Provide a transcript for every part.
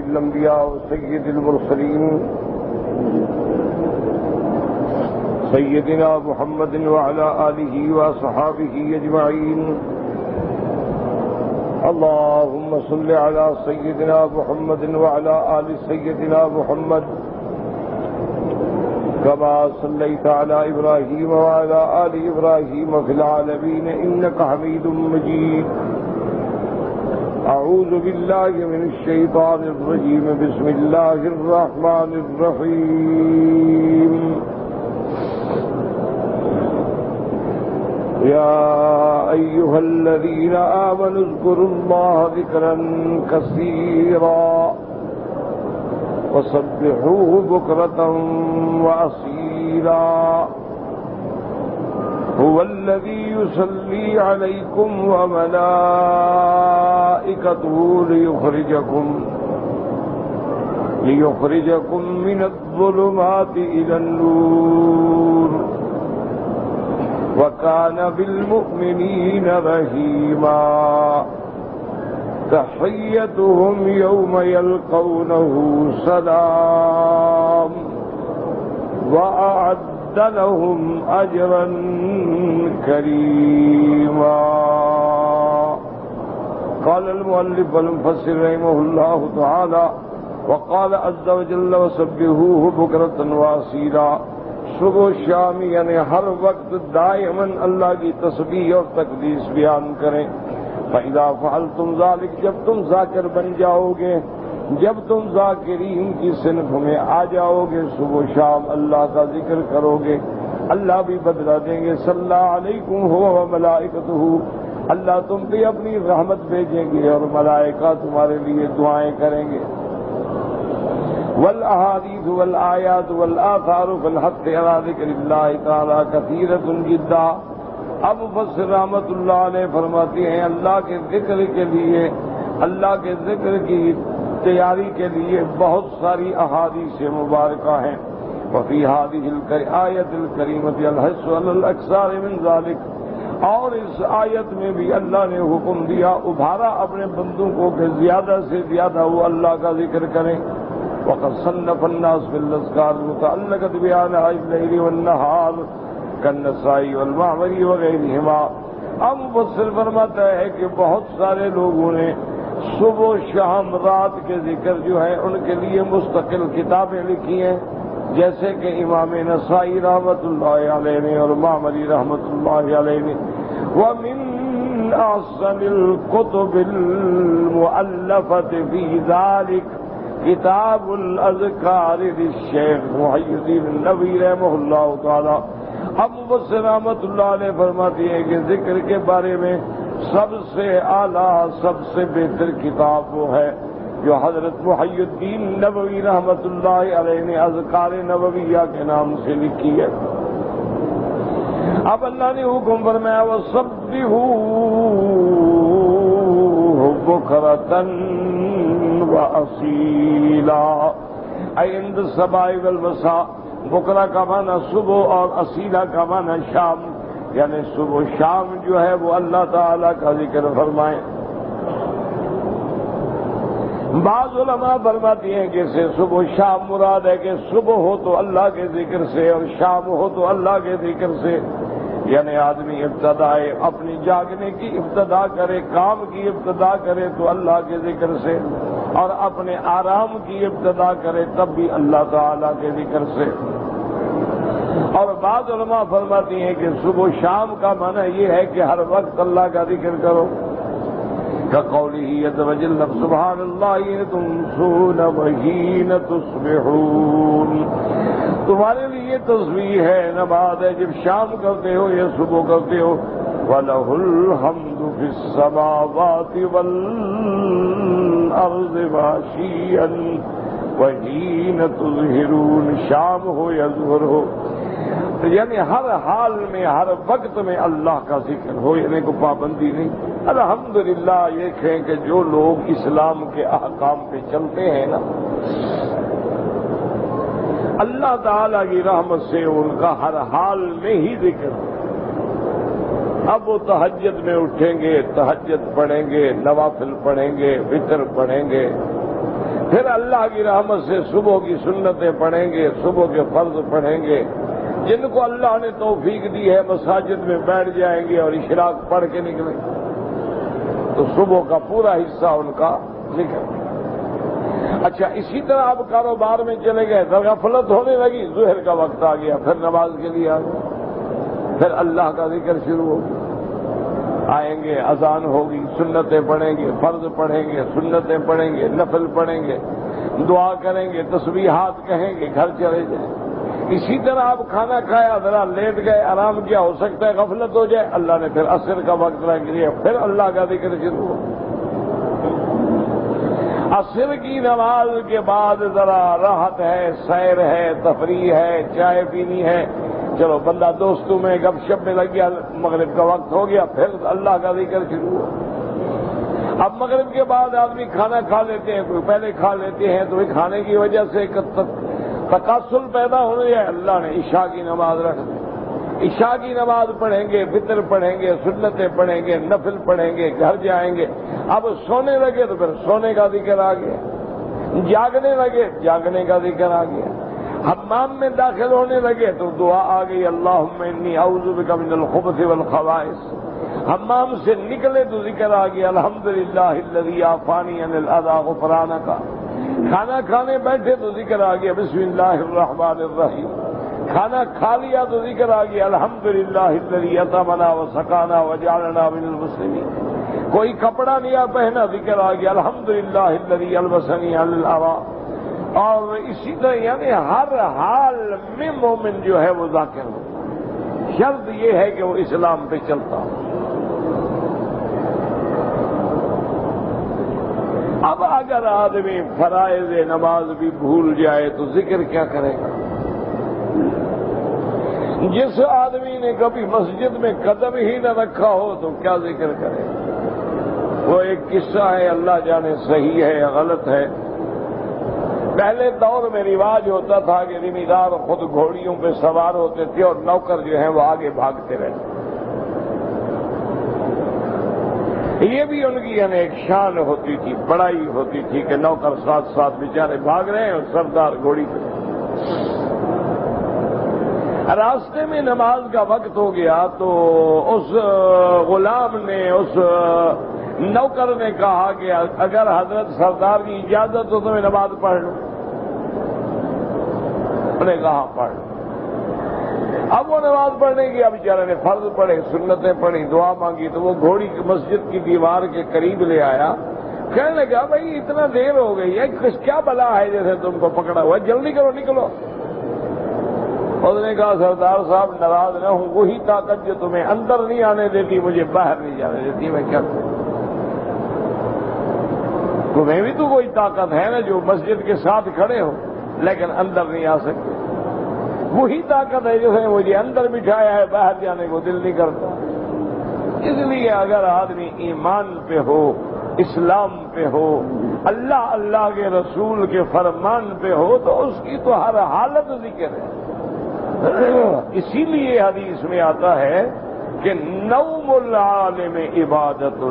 الأنبياء وسيد المرسلين سيدنا محمد وعلى آله وصحابه أجمعين اللهم صل على سيدنا محمد وعلى آل سيدنا محمد كما صليت على إبراهيم وعلى آل إبراهيم في العالمين إنك حميد مجيد أعوذ بالله من الشيطان الرجيم بسم الله الرحمن الرحيم يا أيها الذين آمنوا اذكروا الله ذكرا كثيرا وسبحوه بكرة وأصيلا هو الذي يصلي عليكم وملائكته ليخرجكم من الظلمات إلى النور وكان بالمؤمنين رحيما تحيتهم يوم يلقونه سلام وأعد لهم أجرا كريما. قال المؤلف والمفسر رحمه الله تعالى وقال عز وجل وسبحوه بكرة وأصيلا. صبح و شام یعنی ہر وقت دائماً اللہ کی تسبیح اور تقدیس بیان کریں. فَإِذَا فَعَلْتُمْ ذَلِكَ جب تم ذاکر بن جاؤ گے، جب تم ذاکرین کی صنف میں آ جاؤ گے، صبح و شام اللہ کا ذکر کرو گے، اللہ بھی بدلہ دیں گے. صلی اللہ علیکم هو وملائکتہ، اللہ تم بھی اپنی رحمت بھیجیں گے اور ملائکہ تمہارے لیے دعائیں کریں گے. والاحادیث والآیات والآثار فالحق علی ذکر اللہ تعالی کثیرۃ جدا. اب مفسر رحمۃ اللہ علیہ فرماتے ہیں اللہ کے ذکر کے لیے، اللہ کے ذکر کی تیاری کے لیے بہت ساری احادیث مبارکہ ہیں. وفی هذه الآیۃ الکریمۃ الحث علی الاکثار من ذلک، اور اس آیت میں بھی اللہ نے حکم دیا، ابھارا اپنے بندوں کو کہ زیادہ سے زیادہ وہ اللہ کا ذکر کریں. وقد صنف الناس في الأذكار المتعلقة بآناء الليل والنهار كالنسائی والمعمری وغیرہما. اب مفسر فرماتا ہے کہ بہت سارے لوگوں نے صبح و شام رات کے ذکر جو ہے ان کے لیے مستقل کتابیں لکھی ہیں، جیسے کہ امام نسائی رحمۃ اللہ علیہ نے اور معمری رحمۃ اللہ علیہ نے. ومن احسن الكتب المؤلفة في ذلك کتاب الاذکار للشیخ محی الدین النووی رحمہ اللہ تعالی. اب مفسر رحمۃ اللہ علیہ فرماتی ہے کہ ذکر کے بارے میں سب سے اعلیٰ، سب سے بہتر کتاب وہ ہے جو حضرت محی الدین نووی رحمۃ اللہ علیہ نے اذکار نوویہ کے نام سے لکھی ہے. اب اللہ نے حکم فرمایا وَسَبِّحُوهُ بُكْرَةً وَأَصِيلًا. اے عند الصباح والمساء، بکرا کا معنی صبح اور اصیلہ کا معنی شام، یعنی صبح و شام جو ہے وہ اللہ تعالی کا ذکر فرمائیں. بعض علماء فرماتی ہیں کہ اسے صبح و شام مراد ہے کہ صبح ہو تو اللہ کے ذکر سے اور شام ہو تو اللہ کے ذکر سے، یعنی آدمی ابتدائے اپنی جاگنے کی ابتدا کرے، کام کی ابتدا کرے تو اللہ کے ذکر سے، اور اپنے آرام کی ابتدا کرے تب بھی اللہ تعالیٰ کے ذکر سے. اور بعض علماء فرماتی ہیں کہ صبح و شام کا معنی یہ ہے کہ ہر وقت اللہ کا ذکر کرو. كقوله عز وجل سبحان الله تمسون وحين تصبحون. تمہارے لیے تسبیح ہے، نماز ہے جب شام کرتے ہو یا صبح کرتے ہو. وَلَهُ الْحَمْدُ فِي السَّمَاوَاتِ وَالْأَرْضِ وَعَشِيًّا وَحِينَ تُظْهِرُونَ. شام ہو یا ظہر ہو، یعنی ہر حال میں ہر وقت میں اللہ کا ذکر ہو، یعنی کوئی پابندی نہیں. الحمدللہ یہ کہیں کہ جو لوگ اسلام کے احکام پہ چلتے ہیں نا، اللہ تعالی کی رحمت سے ان کا ہر حال میں ہی ذکر. اب وہ تہجد میں اٹھیں گے، تہجد پڑھیں گے، نوافل پڑھیں گے، وتر پڑھیں گے، پھر اللہ کی رحمت سے صبح کی سنتیں پڑھیں گے، صبح کے فرض پڑھیں گے۔ جن کو اللہ نے توفیق دی ہے مساجد میں بیٹھ جائیں گے اور اشراق پڑھ کے نکلیں گے تو صبح کا پورا حصہ ان کا نکل گیا۔ اچھا، اسی طرح آپ کاروبار میں چلے گئے تو غفلت ہونے لگی، ظہر کا وقت آ گیا، پھر نماز کے لیے آ گیا، پھر اللہ کا ذکر شروع ہو گیا۔ آئیں گے، اذان ہوگی، سنتیں پڑھیں گے، فرض پڑھیں گے، سنتیں پڑھیں گے، نفل پڑھیں گے، دعا کریں گے، تسبیحات کہیں گے، گھر چلے جائیں۔ اسی طرح آپ کھانا کھایا، ذرا لیٹ گئے، آرام کیا، ہو سکتا ہے غفلت ہو جائے، اللہ نے پھر عصر کا وقت رکھ دیا، پھر اللہ کا ذکر شروع ہو۔ عصر کی نماز کے بعد ذرا راحت ہے، سیر ہے، تفریح ہے، چائے پینی ہے، چلو بندہ دوستوں میں گپ شپ میں لگ گیا، مغرب کا وقت ہو گیا، پھر اللہ کا ذکر شروع ہو۔ اب مغرب کے بعد آدمی کھانا کھا لیتے ہیں، کوئی پہلے کھا لیتے ہیں، تو کھانے کی وجہ سے تکاسل پیدا ہونے ہے، اللہ نے عشاء کی نماز رکھ دی۔ عشاء کی نماز پڑھیں گے، فطر پڑھیں گے، سنتیں پڑھیں گے، نفل پڑھیں گے، گھر جائیں گے۔ اب سونے لگے تو پھر سونے کا ذکر آ گیا، جاگنے لگے جاگنے کا ذکر آ گیا، حمام میں داخل ہونے لگے تو دعا آ گئی، اللہم انی اعوذ بک من الخبث والخبائث۔ حمام سے نکلے تو ذکر آ گیا، الحمدللہ الذی عافانی عن الاذی غفرانک۔ کھانا کھانے بیٹھے تو ذکر آ گیا، بسم اللہ الرحمن الرحیم۔ کھانا کھا لیا تو ذکر آ گیا، الحمدللہ الذی اطعمنا وسقانا وجعلنا من المسلمین۔ کوئی کپڑا نیا پہنا، ذکر آ گیا، الحمدللہ الذی البسنی عن العراء۔ اور اسی طرح یعنی ہر حال میں مومن جو ہے وہ ذاکر ہو، شرط یہ ہے کہ وہ اسلام پہ چلتا ہو۔ اب اگر آدمی فرائض نماز بھی بھول جائے تو ذکر کیا کرے گا؟ جس آدمی نے کبھی مسجد میں قدم ہی نہ رکھا ہو تو کیا ذکر کرے؟ وہ ایک قصہ ہے، اللہ جانے صحیح ہے یا غلط ہے۔ پہلے دور میں رواج ہوتا تھا کہ زمیندار خود گھوڑیوں پہ سوار ہوتے تھے اور نوکر جو ہیں وہ آگے بھاگتے رہتے۔ یہ بھی ان کی یعنی ایک شان ہوتی تھی، بڑائی ہوتی تھی کہ نوکر ساتھ ساتھ بیچارے بھاگ رہے ہیں اور سردار گھوڑی پہ۔ راستے میں نماز کا وقت ہو گیا تو اس غلام نے، اس نوکر نے کہا کہ اگر حضرت سردار کی اجازت ہو تو میں نماز پڑھ لوں۔ انہوں نے کہا پڑھ لوں۔ اب وہ نماز پڑھنے کی، اب بیچارے نے فرض پڑھے، سنتیں پڑھی، دعا مانگی تو وہ گھوڑی مسجد کی دیوار کے قریب لے آیا، کہنے لگا بھائی اتنا دیر ہو گئی ہے، کیا بلا ہے جیسے تم کو پکڑا ہوا ہے، جلدی کرو نکلو۔ اس نے کہا سردار صاحب ناراض نہ ہوں، وہی طاقت جو تمہیں اندر نہیں آنے دیتی مجھے باہر نہیں جانے دیتی، میں کیا کروں؟ تمہیں بھی تو کوئی طاقت ہے نا جو مسجد کے ساتھ کھڑے ہو لیکن اندر نہیں آ سکتے، وہی طاقت ہے جس نے مجھے اندر بٹھایا ہے، باہر جانے کو دل نہیں کرتا۔ اس لیے اگر آدمی ایمان پہ ہو، اسلام پہ ہو، اللہ کے رسول کے فرمان پہ ہو تو اس کی تو ہر حالت ذکر ہے۔ اسی لیے حدیث میں آتا ہے کہ نوم العالم عبادت،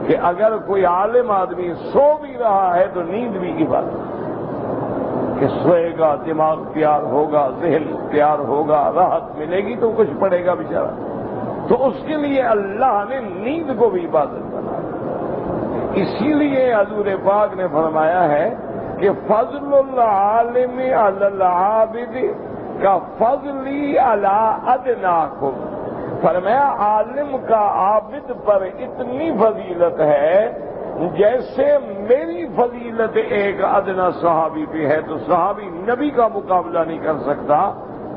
کہ اگر کوئی عالم آدمی سو بھی رہا ہے تو نیند بھی عبادت، کہ سوئے گا، دماغ تیار ہوگا، ذہن تیار ہوگا، راحت ملے گی تو کچھ پڑے گا بیچارہ، تو اس کے لیے اللہ نے نیند کو بھی عبادت بنایا۔ اسی لیے حضور پاک نے فرمایا ہے کہ فضل العالم علی العابد کا فضلی علی ادناکم، فرمایا عالم کا عابد پر اتنی فضیلت ہے جیسے میری فضیلت ایک ادنا صحابی پہ ہے، تو صحابی نبی کا مقابلہ نہیں کر سکتا،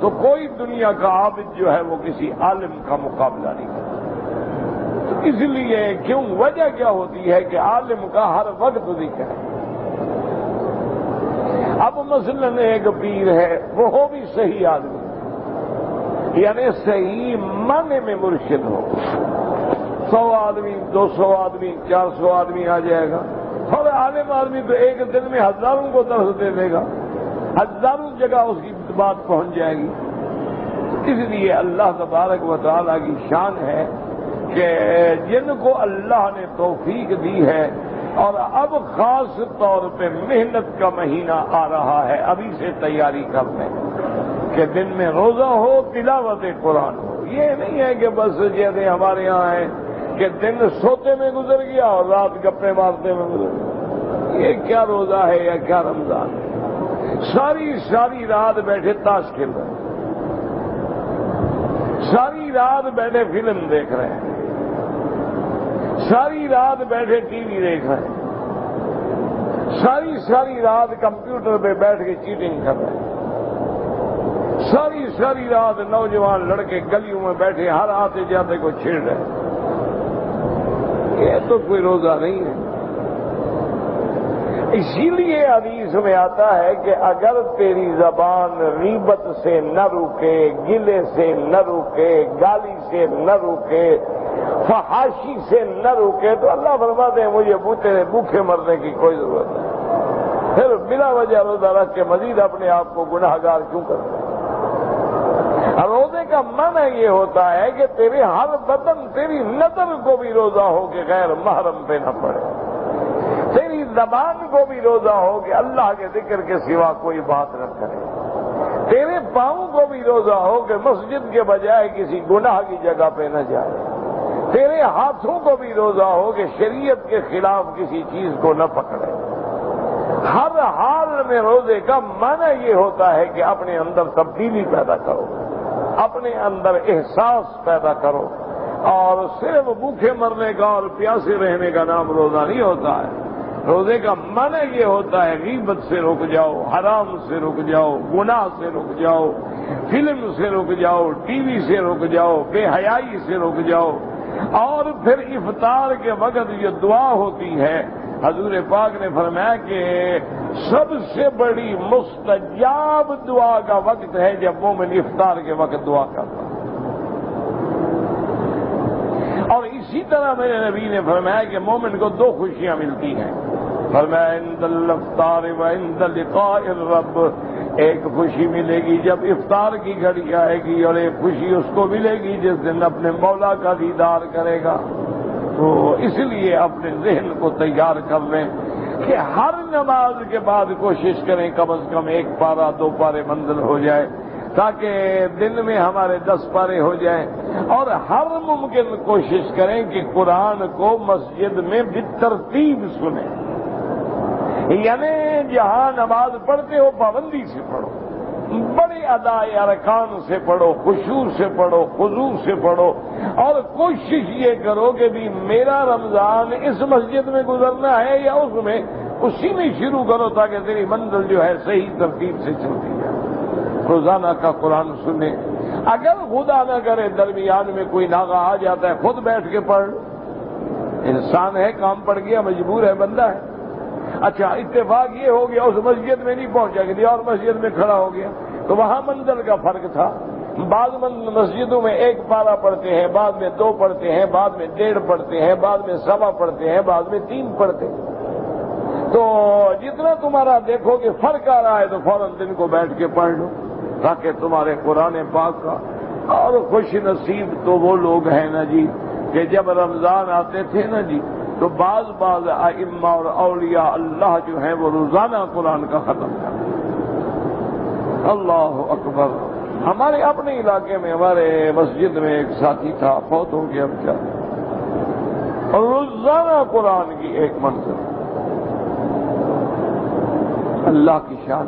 تو کوئی دنیا کا عابد جو ہے وہ کسی عالم کا مقابلہ نہیں کر سکتا۔ تو اس لیے کیوں، وجہ کیا ہوتی ہے کہ عالم کا ہر وقت ذکر ہے۔ اب مثلاً ایک پیر ہے، وہ ہو بھی صحیح آدمی، یعنی صحیح معنی میں مرشد ہو، 100 آدمی، 200 آدمی، 400 آدمی آ جائے گا، اور عالم آدمی تو ایک دن میں ہزاروں کو درس دے دے گا، ہزاروں جگہ اس کی بات پہنچ جائے گی۔ اس لیے اللہ تبارک و تعالیٰ کی شان ہے کہ جن کو اللہ نے توفیق دی ہے اور اب خاص طور پہ محنت کا مہینہ آ رہا ہے، ابھی سے تیاری کر لیں کہ دن میں روزہ ہو، تلاوت قرآن ہو۔ یہ نہیں ہے کہ بس جیسے ہمارے یہاں ہے کہ دن سوتے میں گزر گیا اور رات گپے مارتے میں گزر گیا۔ یہ کیا روزہ ہے یا کیا رمضان ہے؟ ساری رات بیٹھے تاش کھیل رہے ہیں، ساری رات بیٹھے فلم دیکھ رہے ہیں، ساری رات بیٹھے ٹی وی دیکھ رہے ہیں، ساری رات کمپیوٹر پہ بیٹھ کے چیٹنگ کر رہے ہیں، ساری رات نوجوان لڑکے گلیوں میں بیٹھے ہر آتے جاتے کو چھیڑ رہے ہیں۔ یہ تو کوئی روزہ نہیں ہے۔ اسی لیے حدیث میں آتا ہے کہ اگر تیری زبان غیبت سے نہ روکے، گلے سے نہ روکے، گالی سے نہ روکے، فحاشی سے نہ روکے، تو اللہ فرماتے ہیں مجھے بھوکے مرنے کی کوئی ضرورت نہیں۔ پھر بلا وجہ روزہ رکھ کے مزید اپنے آپ کو گناہ گار کیوں کرتے ہیں؟ روزے کا معنی یہ ہوتا ہے کہ تیرے ہر بدن، تیری نظر کو بھی روزہ ہو کہ غیر محرم پہ نہ پڑے، تیری زبان کو بھی روزہ ہو کہ اللہ کے ذکر کے سوا کوئی بات نہ کرے، تیرے پاؤں کو بھی روزہ ہو کہ مسجد کے بجائے کسی گناہ کی جگہ پہ نہ جائے، تیرے ہاتھوں کو بھی روزہ ہو کہ شریعت کے خلاف کسی چیز کو نہ پکڑے۔ ہر حال میں روزے کا معنی یہ ہوتا ہے کہ اپنے اندر تبدیلی پیدا کرو، اپنے اندر احساس پیدا کرو، اور صرف بھوکے مرنے کا اور پیاسے رہنے کا نام روزہ نہیں ہوتا ہے۔ روزے کا معنی یہ ہوتا ہے غیبت سے رک جاؤ، حرام سے رک جاؤ، گناہ سے رک جاؤ، فلم سے رک جاؤ، ٹی وی سے رک جاؤ، بے حیائی سے رک جاؤ، اور پھر افطار کے وقت یہ دعا ہوتی ہے، حضور پاک نے فرمایا کہ سب سے بڑی مستجاب دعا کا وقت ہے جب مومن افطار کے وقت دعا کرتا ہے۔ اور اسی طرح میرے نبی نے فرمایا کہ مومن کو دو خوشیاں ملتی ہیں، فرمایا عند الافطار و عند لقاء الرب، ایک خوشی ملے گی جب افطار کی گھڑی آئے گی، اور ایک خوشی اس کو ملے گی جس دن اپنے مولا کا دیدار کرے گا۔ تو اس لیے اپنے ذہن کو تیار کر لیں کہ ہر نماز کے بعد کوشش کریں کم از کم 1 پارہ 2 پارے منزل ہو جائے، تاکہ دن میں ہمارے 10 پارے ہو جائیں، اور ہر ممکن کوشش کریں کہ قرآن کو مسجد میں بالترتیب سنیں، یعنی جہاں نماز پڑھتے ہو پابندی سے پڑھو، بڑے ادائے ارکان سے پڑھو، خشوع سے پڑھو، خضوع سے پڑھو، اور کوشش یہ کرو کہ بھی میرا رمضان اس مسجد میں گزرنا ہے یا اس میں، اسی میں شروع کرو تاکہ تیری منزل جو ہے صحیح ترتیب سے چلتی ہے۔ روزانہ کا قرآن سنیں، اگر خدا نہ کرے درمیان میں کوئی ناغہ آ جاتا ہے خود بیٹھ کے پڑھ لو، انسان ہے، کام پڑ گیا، مجبور ہے، بندہ ہے۔ اچھا اتفاق یہ ہو گیا اس مسجد میں نہیں پہنچا کہ اور مسجد میں کھڑا ہو گیا، تو وہاں منزل کا فرق تھا، بعض مسجدوں میں 1 پارہ پڑھتے ہیں، بعد میں 2 پڑھتے ہیں، بعد میں 1.5 پڑھتے ہیں، بعد میں 1.25 پڑھتے ہیں، بعد میں 3 پڑھتے ہیں۔ تو جتنا تمہارا دیکھو کہ فرق آ رہا ہے تو فوراً دن کو بیٹھ کے پڑھ لو، تاکہ تمہارے قرآن پاک کا۔ اور خوش نصیب تو وہ لوگ ہیں نا جی کہ جب رمضان آتے تھے نا جی تو بعض ائمہ اور اولیاء اللہ جو ہیں وہ روزانہ قرآن کا ختم کرتے ہیں۔ اللہ اکبر۔ ہمارے اپنے علاقے میں ہمارے مسجد میں ایک ساتھی تھا، فوت ہو گیا بیچارہ، اور روزانہ قرآن کی ایک منزل، اللہ کی شان۔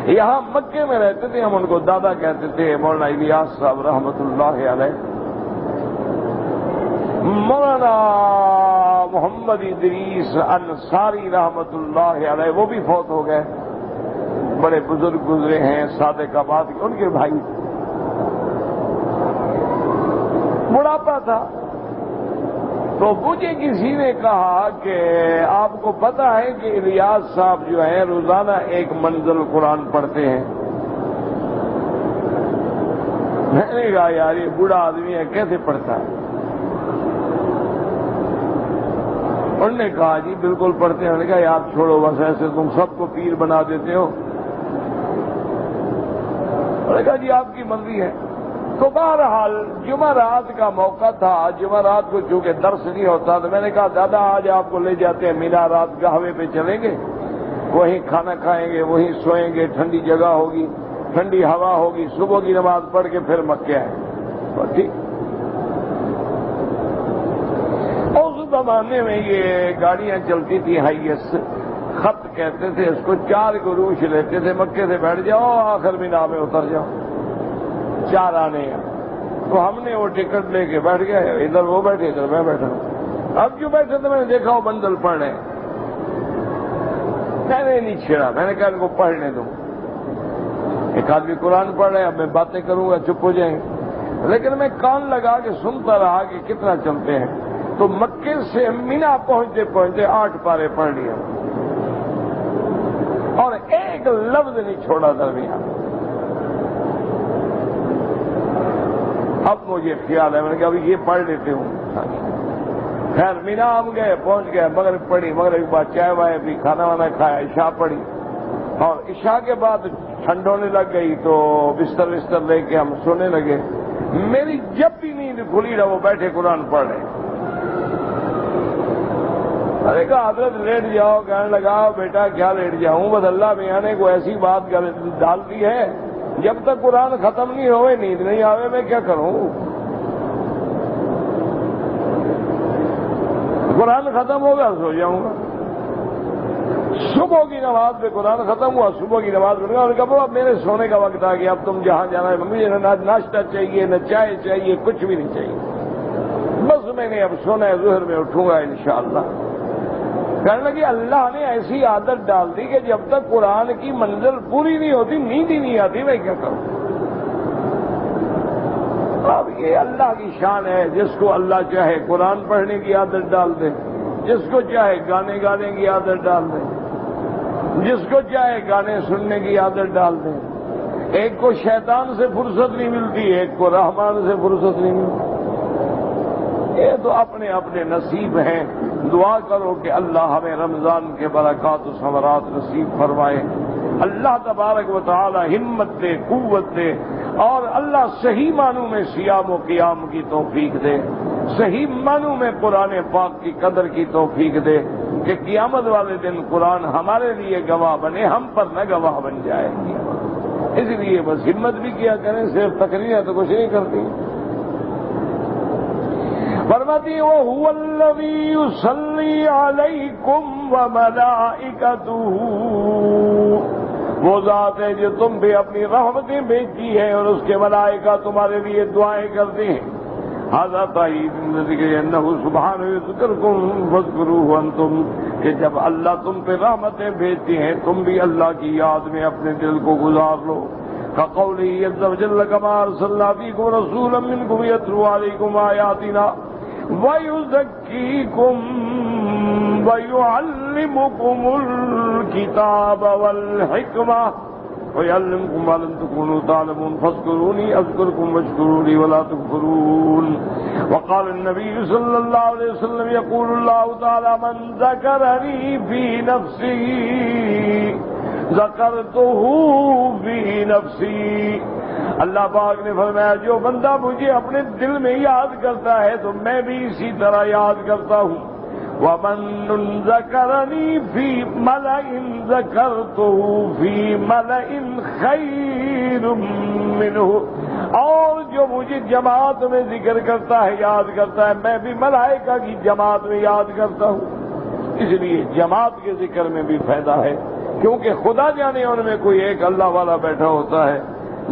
یہاں مکے میں رہتے تھے، ہم ان کو دادا کہتے تھے، مولانا الیاس صاحب رحمۃ اللہ علیہ۔ مولانا محمد ادریس انصاری رحمۃ اللہ علیہ وہ بھی فوت ہو گئے، بڑے بزرگ گزرے ہیں، صادق آباد کے، ان کے بھائی، بڑھاپا تھا۔ تو مجھے کسی نے کہا کہ آپ کو پتا ہے کہ الیاس صاحب جو ہیں روزانہ 1 منزل قرآن پڑھتے ہیں؟ میں نے کہا یار یہ بوڑھا آدمی ہے کیسے پڑھتا ہے؟ انہوں نے کہا جی بالکل پڑھتے ہیں۔ میں نے کہا یاد چھوڑو، بس ایسے تم سب کو پیر بنا دیتے ہو۔ انہوں نے کہا جی آپ کی مرضی ہے، تو بہرحال جمعہ رات کا موقع تھا. جمعہ رات کو چونکہ درس نہیں ہوتا تو میں نے کہا دادا آج آپ کو لے جاتے ہیں مینا رات گاہوے پہ چلیں گے, وہیں کھانا کھائیں گے, وہیں سوئیں گے, ٹھنڈی جگہ ہوگی, ٹھنڈی ہوا ہوگی, صبح کی نماز پڑھ کے پھر مکے آئیں. تو ٹھیک. اس زمانے میں یہ گاڑیاں چلتی تھی ہائیس, خط کہتے تھے اس کو, 4 گروش لیتے تھے, مکے سے بیٹھ جاؤ آخر مینا میں اتر جاؤ, 4 آنے ہیں. تو ہم نے وہ ٹکٹ لے کے بیٹھ گئے, ادھر وہ بیٹھے ادھر میں بیٹھا. اب جو بیٹھے تھے میں نے دیکھا وہ بندل پڑھ رہے ہیں. میں نے نہیں چھیڑا, میں نے کہا ان کو پڑھنے دو. ایک آدمی قرآن پڑھ رہے ہیں, اب میں باتیں کروں گا چپ ہو جائیں گے. لیکن میں کان لگا کے سنتا رہا کہ کتنا چلتے ہیں. تو مکے سے مینا پہنچتے پہنچتے 8 پارے پڑھ لیا اور ایک لفظ نہیں چھوڑا درمیان. اب مجھے خیال ہے, میں نے کہا ابھی یہ پڑھ لیتے ہوں. خیر مینا ہم گئے, پہنچ گئے, مغرب پڑھی, مغرب کے بعد چائے وائے بھی, کھانا وانا کھایا, عشاء پڑھی, اور عشاء کے بعد ٹھنڈ ہونے لگ گئی تو بستر لے کے ہم سونے لگے. میری جب بھی نیند کھلی رہا وہ بیٹھے قرآن پڑھ رہے. ارے کہا حضرت لیٹ جاؤ. کہنے لگا بیٹا کیا لیٹ جاؤں, بس اللہ میاں نے کوئی ایسی بات ڈال دی ہے جب تک قرآن ختم نہیں ہوئے نیند نہیں آوے, میں کیا کروں. قرآن ختم ہوگا سو جاؤں گا. صبح کی نماز پہ قرآن ختم ہوا, صبح کی نماز پڑھ گا. اور کہا اب میرے سونے کا وقت آ گیا, اب تم جہاں جانا ہے, مجھے نہ ناشتہ چاہیے نہ چائے چاہیے, کچھ بھی نہیں چاہیے, بس میں نے اب سونا ہے, ظہر میں اٹھوں گا انشاءاللہ. کہنے لگی اللہ نے ایسی عادت ڈال دی کہ جب تک قرآن کی منزل پوری نہیں ہوتی نیند ہی نہیں آتی, میں کیا کروں. اب یہ اللہ کی شان ہے, جس کو اللہ چاہے قرآن پڑھنے کی عادت ڈال دے, جس کو چاہے گانے گانے کی عادت ڈال دے, جس کو چاہے گانے سننے کی عادت ڈال دے. ایک کو شیطان سے فرصت نہیں ملتی, ایک کو رحمان سے فرصت نہیں ملتی. یہ تو اپنے اپنے نصیب ہیں. دعا کرو کہ اللہ ہمیں رمضان کے برکات و ثمرات نصیب فرمائے. اللہ تبارک و تعالی ہمت دے, قوت دے, اور اللہ صحیح معنوں میں صیام و قیام کی توفیق دے, صحیح معنوں میں قرآن پاک کی قدر کی توفیق دے کہ قیامت والے دن قرآن ہمارے لیے گواہ بنے, ہم پر نہ گواہ بن جائے. اس لیے بس ہمت بھی کیا کریں, صرف تقریریں تو کچھ نہیں کرتی. فرماتی وَهُوَ الَّذِي يُصَلِّي عَلَيْكُمْ وَمَلَائِكَتُهُ, وہ ذات ہے جو تم پہ اپنی رحمتیں بھیجتی ہے اور اس کے ملائکہ تمہارے لیے دعائیں کرتے ہیں. هذا تأیید ذکر انه سبحانہ یذکرکم فاذکروہ انتم, کہ جب اللہ تم پہ رحمتیں بھیجتی ہیں تم بھی اللہ کی یاد میں اپنے دل کو گزار لو. كقوله عز وجل كما ارسلنا فيكم رسولا منكم يتلو عليكم آياتنا ويزكيكم ويعلمكم الكتاب والحكمة ويعلمكم ما لم تكونوا تعلمون فاذكروني أذكركم واشكروا لي ولا تكفرون. وقال النبي صلى الله عليه وسلم يقول الله تعالى من ذكرني في نفسه ذکرتہ فی نفسی, اللہ پاک نے فرمایا جو بندہ مجھے اپنے دل میں یاد کرتا ہے تو میں بھی اسی طرح یاد کرتا ہوں. ومن ذکرنی فی ملأ ذکرتہ فی ملأ خیر منہ, اور جو مجھے جماعت میں ذکر کرتا ہے یاد کرتا ہے میں بھی ملائکہ کی جماعت میں یاد کرتا ہوں. اس لیے جماعت کے ذکر میں بھی فائدہ ہے, کیونکہ خدا جانے ان میں کوئی ایک اللہ والا بیٹھا ہوتا ہے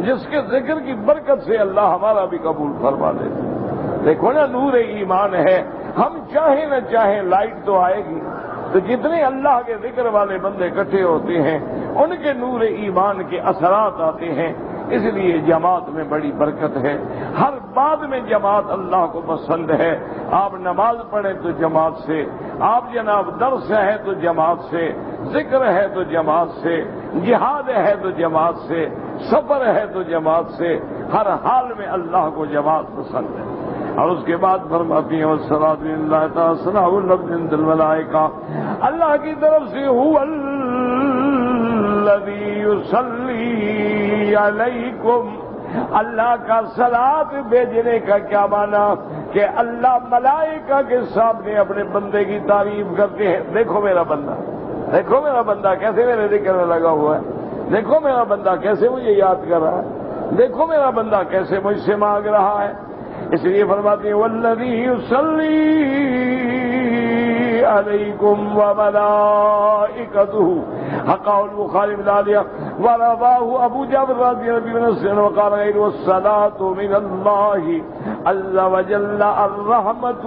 جس کے ذکر کی برکت سے اللہ ہمارا بھی قبول فرما دیتا ہے. دیکھو نا, نور ایمان ہے, ہم چاہیں نہ چاہیں لائٹ تو آئے گی. تو جتنے اللہ کے ذکر والے بندے اکٹھے ہوتے ہیں ان کے نور ایمان کے اثرات آتے ہیں. اس لیے جماعت میں بڑی برکت ہے. ہر بات میں جماعت اللہ کو پسند ہے. آپ نماز پڑھیں تو جماعت سے, آپ جناب درس ہے تو جماعت سے, ذکر ہے تو جماعت سے, جہاد ہے تو جماعت سے, سفر ہے تو جماعت سے, ہر حال میں اللہ کو جماعت پسند ہے. اور اس کے بعد فرماتی ہیں والصلاۃ للہ تعالی ثناء اللفظ عند الملائکہ, اللہ کی طرف سے هو الذی یصلی علیکم, اللہ کا صلات بھیجنے کا کیا معنی کہ اللہ ملائکہ کے سامنے اپنے بندے کی تعریف کرتے ہیں. دیکھو میرا بندہ، دیکھو میرا بندہ کیسے میرے ذکر میں لگا ہوا ہے، دیکھو میرا بندہ کیسے مجھے یاد کر رہا ہے، دیکھو میرا بندہ کیسے مجھ سے مانگ رہا ہے. اس لیے فرماتے ہیں والذی یصلی علیکم وملائکتہ حقہ البخاری ملالیہ ورواہ ابو جعفر رضی اللہ عنہ وقال غیر والصلاة من اللہ عز وجل الرحمت.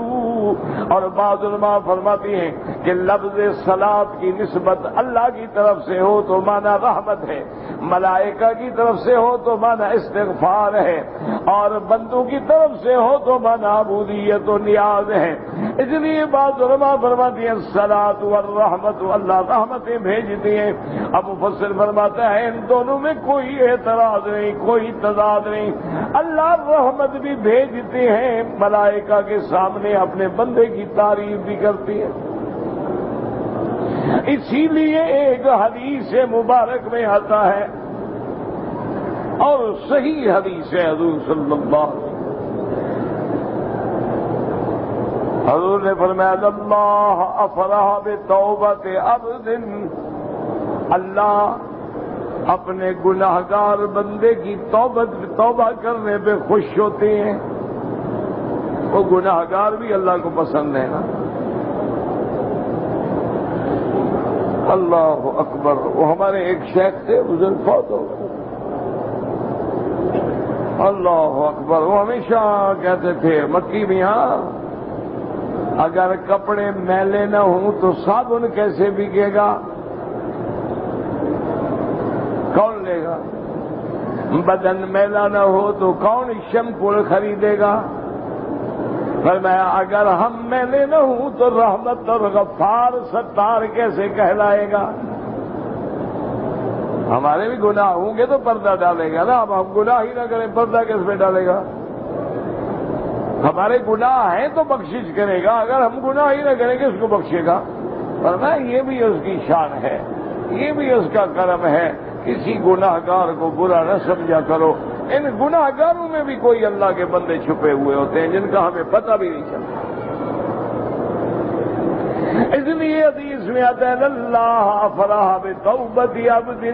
اور بعض علماء فرماتی ہیں کہ لفظ صلاۃ کی نسبت اللہ کی طرف سے ہو تو معنی رحمت ہے، ملائکہ کی طرف سے ہو تو معنی استغفار ہے، اور بندوں کی طرف سے ہو تو معنی عبودیت و نیاز ہے. اس لیے بعض علماء فرماتی ہیں الصلاۃ والرحمت، اللہ رحمتیں بھیجتی ہیں. اب مفسر فرماتا ہے ان دونوں میں کوئی اعتراض نہیں، کوئی تضاد نہیں. اللہ رحمت بھی بھیجتے ہیں، ملائکہ کے سامنے اپنے بندے کی تعریف بھی کرتی ہے. اسی لیے ایک حدیث مبارک میں آتا ہے اور صحیح حدیث ہے حضور صلی اللہ علیہ وسلم، حضور نے فرمایا اللہ افرح بتوبت عبد، اللہ اپنے گناہگار بندے کی توبہ کرنے پہ خوش ہوتے ہیں. وہ گناہگار بھی اللہ کو پسند ہے نا. اللہ اکبر. وہ ہمارے ایک شیخ تھے بزرگ فوت ہو گئے. اللہ اکبر. وہ ہمیشہ کہتے تھے مکی میاں اگر کپڑے میلے نہ ہوں تو صابن کیسے بکے گا، کون لے گا؟ بدن میلا نہ ہو تو کون شیمپو خریدے گا؟ فرمایا اگر ہم میلے نہ ہوں تو رحمت اور غفار ستار کیسے کہلائے گا؟ ہمارے بھی گناہ ہوں گے تو پردہ ڈالے گا نا. اب ہم گناہ ہی نہ کریں پردہ کس پہ ڈالے گا؟ ہمارے گناہ ہیں تو بخشش کرے گا، اگر ہم گناہ ہی نہ کریں گے اس کو بخشے گا؟ فرمایا یہ بھی اس کی شان ہے، یہ بھی اس کا کرم ہے. کسی گناہگار کو برا نہ سمجھا کرو. ان گناہگاروں میں بھی کوئی اللہ کے بندے چھپے ہوئے ہوتے ہیں جن کا ہمیں پتہ بھی نہیں چلتا. اس لیے حدیث میں آتا ہے اللہ فرح بتوبت عبد،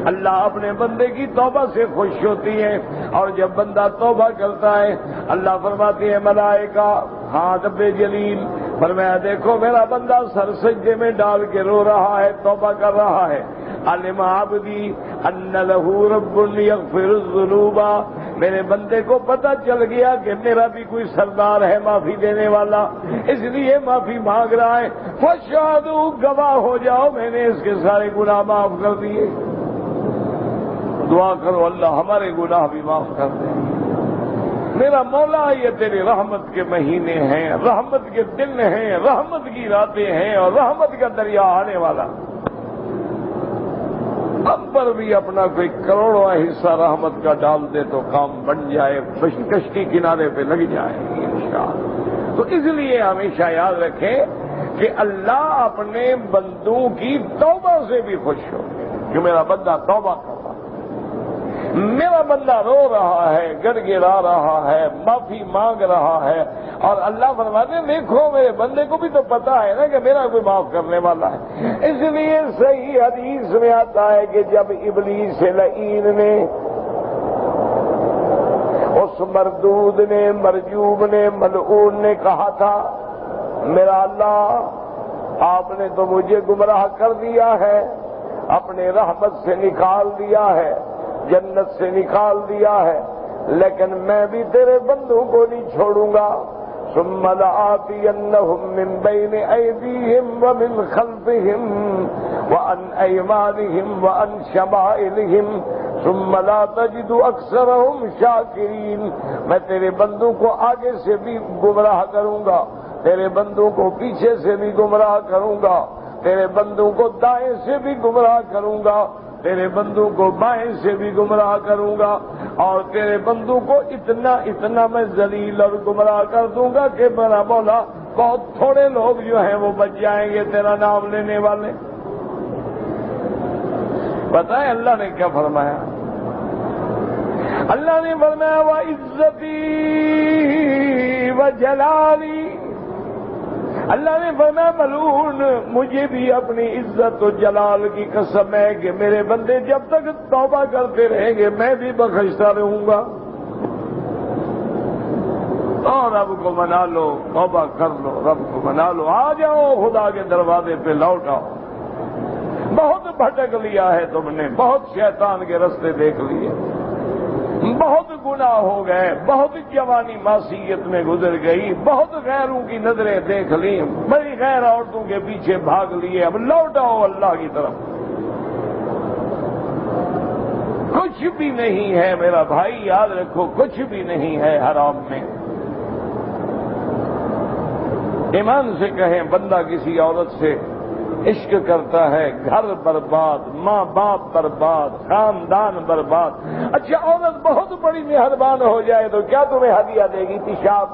اللہ اپنے بندے کی توبہ سے خوش ہوتی ہے. اور جب بندہ توبہ کرتا ہے اللہ فرماتی ہے ملائکہ ہاتھ بے جلیل فرمایا دیکھو میرا بندہ سر سجدے میں ڈال کے رو رہا ہے، توبہ کر رہا ہے. علم عبدی ان لہ رب یغفر الذنوب، میرے بندے کو پتہ چل گیا کہ میرا بھی کوئی سردار ہے معافی دینے والا، اس لیے معافی مانگ رہا ہے. فاشہدوا، گواہ ہو جاؤ میں نے اس کے سارے گناہ معاف کر دیے. دعا کرو اللہ ہمارے گناہ بھی معاف کر دے. میرا مولا یہ تیرے رحمت کے مہینے ہیں، رحمت کے دن ہیں، رحمت کی راتیں ہیں اور رحمت کا دریا آنے والا. ہم پر بھی اپنا کوئی کروڑواں حصہ رحمت کا ڈال دے تو کام بن جائے، کشتی کنارے پہ لگ جائے گی انشاءاللہ. تو اس لیے ہمیشہ یاد رکھیں کہ اللہ اپنے بندوں کی توبہ سے بھی خوش ہو کہ میرا بندہ توبہ کر رہا ہے، میرا بندہ رو رہا ہے، گڑ گڑا رہا ہے، معافی مانگ رہا ہے. اور اللہ فرماتے ہیں دیکھو میرے بندے کو بھی تو پتا ہے نا کہ میرا کوئی معاف کرنے والا ہے. اس لیے صحیح حدیث میں آتا ہے کہ جب ابلیس لعین نے، اس مردود نے، مرجوب نے، ملعون نے کہا تھا میرا اللہ آپ نے تو مجھے گمراہ کر دیا ہے، اپنے رحمت سے نکال دیا ہے، جنت سے نکال دیا ہے، لیکن میں بھی تیرے بندوں کو نہیں چھوڑوں گا. ثم لآتینہم من بین ایدیہم ومن خلفہم وعن ایمانہم وعن شمائلہم ثم لا تجد اکثرہم شاکرین. میں تیرے بندوں کو آگے سے بھی گمراہ کروں گا، تیرے بندوں کو پیچھے سے بھی گمراہ کروں گا، تیرے بندوں کو دائیں سے بھی گمراہ کروں گا، تیرے بندوں کو بائیں سے بھی گمراہ کروں گا، اور تیرے بندوں کو اتنا میں ذلیل اور گمراہ کر دوں گا کہ میرا مولا بہت تھوڑے لوگ جو ہیں وہ بچ جائیں گے تیرا نام لینے والے. پتہ ہے اللہ نے کیا فرمایا؟ اللہ نے فرمایا وعزتی وجلالی، اللہ نے فرمایا ملعون مجھے بھی اپنی عزت و جلال کی قسم ہے کہ میرے بندے جب تک توبہ کرتے رہیں گے میں بھی بخشتا رہوں گا۔ اور رب کو منا لو، توبہ کر لو، رب کو منا لو، آ جاؤ خدا کے دروازے پہ لوٹ آؤ۔ بہت بھٹک لیا ہے تم نے، بہت شیطان کے رستے دیکھ لیے، بہت گناہ ہو گئے، بہت جوانی معصیت میں گزر گئی، بہت غیروں کی نظریں دیکھ لی، بڑی غیر عورتوں کے پیچھے بھاگ لیے، اب لوٹ آؤ اللہ کی طرف۔ کچھ بھی نہیں ہے میرا بھائی، یاد رکھو کچھ بھی نہیں ہے حرام میں۔ ایمان سے کہیں بندہ کسی عورت سے عشق کرتا ہے، گھر برباد، ماں باپ برباد، خاندان برباد۔ اچھا عورت بہت بڑی مہربان ہو جائے تو کیا تمہیں ہدیہ دے گی؟ پیشاب؟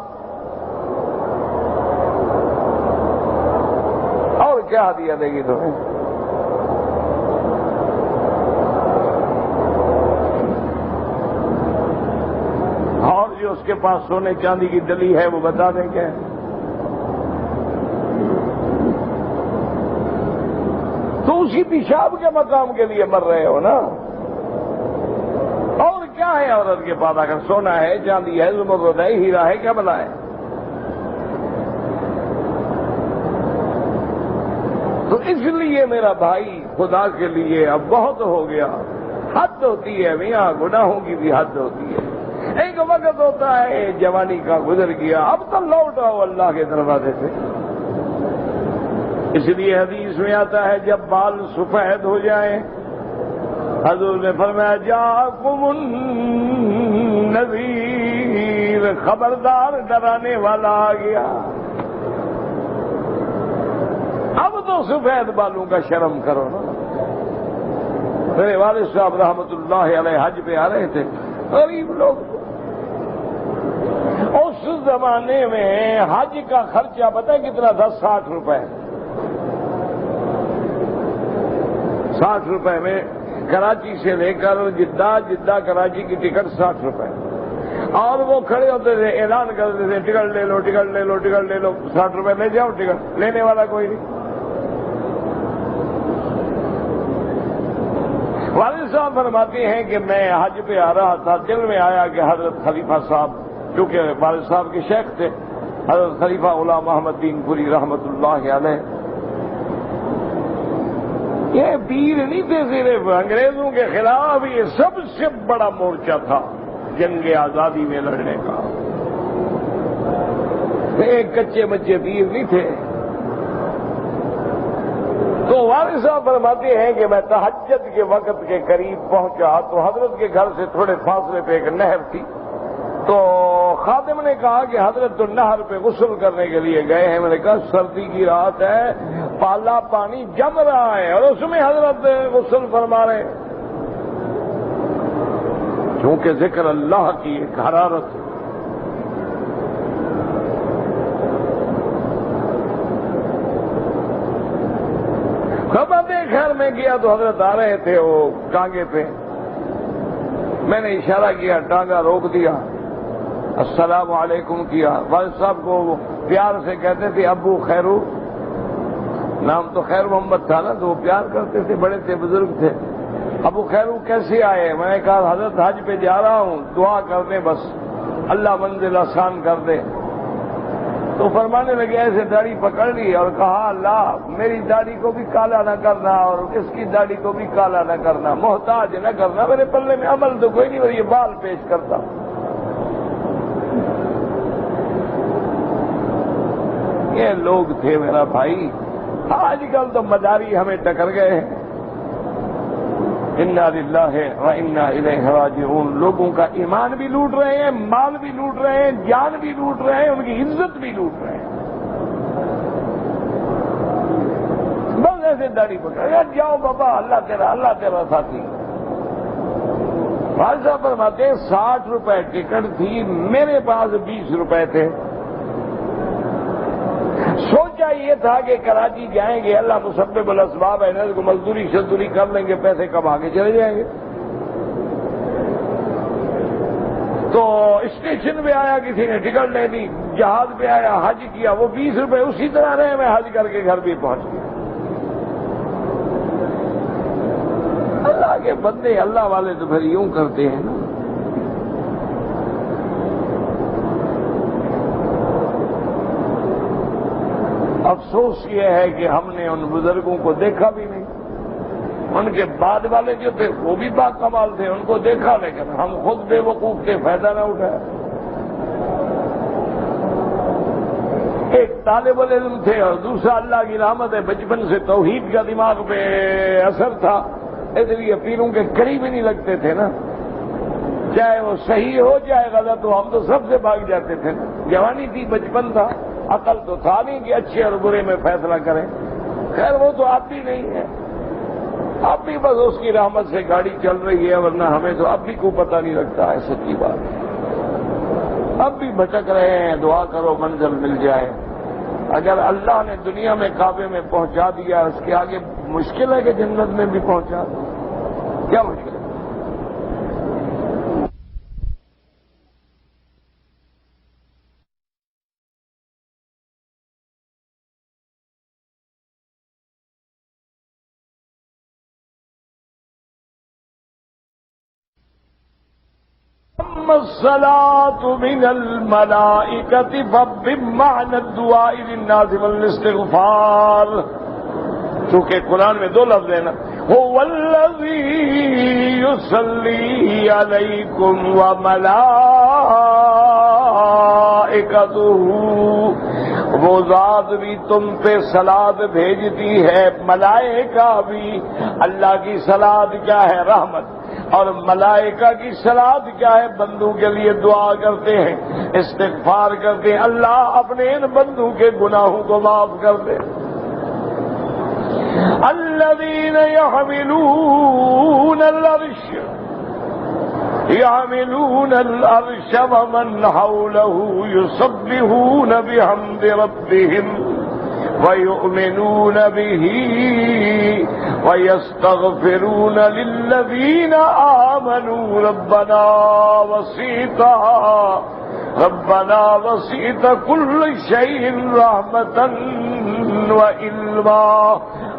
اور کیا ہدیہ دے گی تمہیں؟ اور جو اس کے پاس سونے چاندی کی ڈلی ہے وہ بتا دیں کیا؟ تو اسی پیشاب کے مقام کے لیے مر رہے ہو نا۔ اور کیا ہے عورت کے پاس؟ اگر سونا ہے، چاندی ہے، زمرد ہے، ہیرا ہے، کیا بلا ہے؟ تو اس لیے میرا بھائی خدا کے لیے اب بہت ہو گیا، حد ہوتی ہے میاں، گناہوں کی بھی حد ہوتی ہے۔ ایک وقت ہوتا ہے جوانی کا گزر گیا، اب تو لوٹ آؤ اللہ کے دروازے سے۔ اس لیے حدیث میں آتا ہے جب بال سفید ہو جائیں، حضور نے فرمایا جاءکم النذیر، خبردار ڈرانے والا آ گیا۔ اب تو سفید بالوں کا شرم کرو نا۔ میرے والد صاحب رحمت اللہ علیہ حج پہ آ رہے تھے، غریب لوگ۔ اس زمانے میں حج کا خرچہ پتہ ہے کتنا تھا؟ 60 روپے۔ 60 روپے میں کراچی سے لے کر جدہ، جدہ کراچی کی ٹکٹ 60 روپے، اور وہ کھڑے ہوتے تھے اعلان کرتے تھے ٹکٹ لے لو، ٹکٹ لے لو، ٹکٹ لے لو، 60 روپے لے جاؤ، ٹکٹ لینے والا کوئی نہیں۔ والد صاحب فرماتے ہیں کہ میں حج پہ آ رہا تھا، دل میں آیا کہ حضرت خلیفہ صاحب، چونکہ والد صاحب کے شیخ تھے حضرت خلیفہ غلام محمد دین پوری رحمت اللہ علیہ، یہ پیر نہیں تھے صرف، انگریزوں کے خلاف یہ سب سے بڑا مورچہ تھا جنگ آزادی میں لڑنے کا۔ ایک کچے بچے پیر نہیں تھے۔ تو والد صاحب فرماتے ہیں کہ میں تہجد کے وقت کے قریب پہنچا تو حضرت کے گھر سے تھوڑے فاصلے پہ ایک نہر تھی، تو خادم نے کہا کہ حضرت تو نہر پہ غسل کرنے کے لیے گئے ہیں۔ میں نے کہا سردی کی رات ہے، پالا پانی جم رہا ہے اور اس میں حضرت غسل فرما رہے ہیں، کیونکہ ذکر اللہ کی ایک حرارت۔ خیر میں گیا تو حضرت آ رہے تھے وہ ٹانگے پہ، میں نے اشارہ کیا، ٹانگا روک دیا، السلام علیکم کیا۔ والد صاحب کو پیار سے کہتے تھے ابو خیرو، نام تو خیر محمد تھا نا، تو وہ پیار کرتے تھے، بڑے تھے، بزرگ تھے۔ ابو خیرو کیسے آئے؟ میں نے کہا حضرت حج پہ جا رہا ہوں، دعا کر دیں بس، اللہ منزل آسان کر دے۔ تو فرمانے لگے ایسے داڑھی پکڑ لی اور کہا اللہ میری داڑھی کو بھی کالا نہ کرنا اور اس کی داڑھی کو بھی کالا نہ کرنا، محتاج نہ کرنا، میرے پلے میں عمل تو کوئی نہیں اور یہ بال پیش کرتا۔ یہ لوگ تھے میرا بھائی، آج کل تو مداری ہمیں ٹکر گئے ہیں۔ انا للہ و انا الیہ راجعون، لوگوں کا ایمان بھی لوٹ رہے ہیں، مال بھی لوٹ رہے ہیں، جان بھی لوٹ رہے ہیں، ان کی عزت بھی لوٹ رہے ہیں۔ بس ایسے داڑھی پکڑ جاؤ بابا، اللہ تیرا ساتھی۔ بھائی صاحب فرماتے ہیں 60 روپے ٹکٹ تھی، میرے پاس 20 روپے تھے۔ سوچا یہ تھا کہ کراچی جائیں گے، اللہ مسبب الاسباب ہے، کو مزدوری شزدوری کر لیں گے، پیسے کما کے چلے جائیں گے۔ تو اسٹیشن پہ آیا، کسی نے ٹکٹ لے دی، جہاز پہ آیا، حج کیا، وہ 20 روپے اسی طرح رہے، میں حج کر کے گھر بھی پہنچ گیا۔ اللہ کے بندے، اللہ والے تو پھر یوں کرتے ہیں نا۔ افسوس یہ ہے کہ ہم نے ان بزرگوں کو دیکھا بھی نہیں، ان کے بعد والے جو تھے وہ بھی باکمال تھے، ان کو دیکھا، لیکن ہم خود بے وقوف تھے، فائدہ نہ اٹھایا۔ ایک طالب العلم تھے اور دوسرا اللہ کی رحمت ہے، بچپن سے توحید کا دماغ پہ اثر تھا، اس لیے پیروں کے قریب ہی نہیں لگتے تھے نا، چاہے وہ صحیح ہو چاہے غلط ہو، ہم تو سب سے بھاگ جاتے تھے نا۔ جوانی تھی، بچپن تھا، عقل تو تھا نہیں کہ اچھے اور برے میں فیصلہ کریں۔ خیر وہ تو اب بھی نہیں ہے، اب بھی بس اس کی رحمت سے گاڑی چل رہی ہے، ورنہ ہمیں تو اب بھی کوئی پتہ نہیں لگتا ہے، سچی بات ہے۔ اب بھی بھٹک رہے ہیں، دعا کرو منزل مل جائے۔ اگر اللہ نے دنیا میں کعبے میں پہنچا دیا، اس کے آگے مشکل ہے کہ جنت میں بھی پہنچا دو؟ کیا مشکل ہے؟ اما الصلاة من الملائكة فبمعنى الدعاء للناس والاستغفار، چونکہ قرآن میں 2 لفظ ہیں نا، هو الذي يصلي عليكم وملائكته، وہ ذات بھی تم پہ صلات بھیجتی ہے، ملائکہ بھی۔ اللہ کی صلات کیا ہے؟ رحمت، اور ملائکہ کی صلات کیا ہے؟ بندوں کے لیے دعا کرتے ہیں، استغفار کرتے ہیں، اللہ اپنے ان بندوں کے گناہوں کو معاف کر دے۔ الذین يحملون العرش ومن حوله يسبحون بحمد ربهم ويؤمنون به ويستغفرون للذين آمنوا ربنا وسعت كل شيء رحمة وعلما۔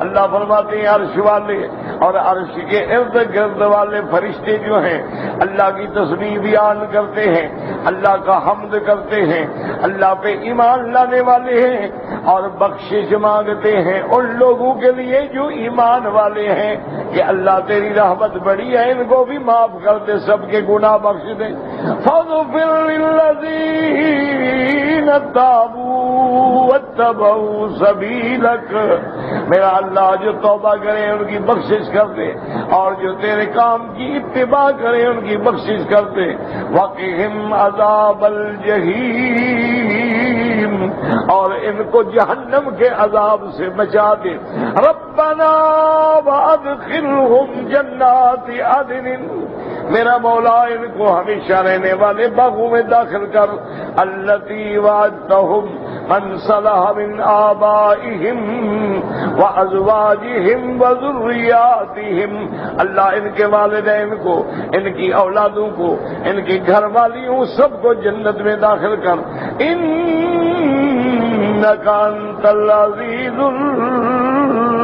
اللہ فرماتے ہیں عرش والے اور عرش کے ارد گرد والے فرشتے جو ہیں اللہ کی تسبیح بیان کرتے ہیں، اللہ کا حمد کرتے ہیں، اللہ پہ ایمان لانے والے ہیں اور بخشش مانگتے ہیں ان لوگوں کے لیے جو ایمان والے ہیں کہ اللہ تیری رحمت بڑی ہے، ان کو بھی معاف کر دے، سب کے گناہ بخش دے۔ فاغفر للذین تابوا واتبعوا سبیلک، میرا اللہ جو توبہ کرے ان کی بخشش کر دے، اور جو تیرے کام کی اتباع کرے ان کی بخشش کر دے۔ وقہم عذاب الجحیم، اور ان کو جہنم کے عذاب سے بچا دے۔ ربنا وادخلہم جنات عدن، میرا مولا ان کو ہمیشہ رہنے والے باغوں میں داخل کر۔ التی وعدتہم من صلح من آبائہم وازواجہم وذریاتہم، اللہ ان کے والدین کو، ان کی اولادوں کو، ان کی گھر والیوں سب کو جنت میں داخل کر۔ انک انت العزیز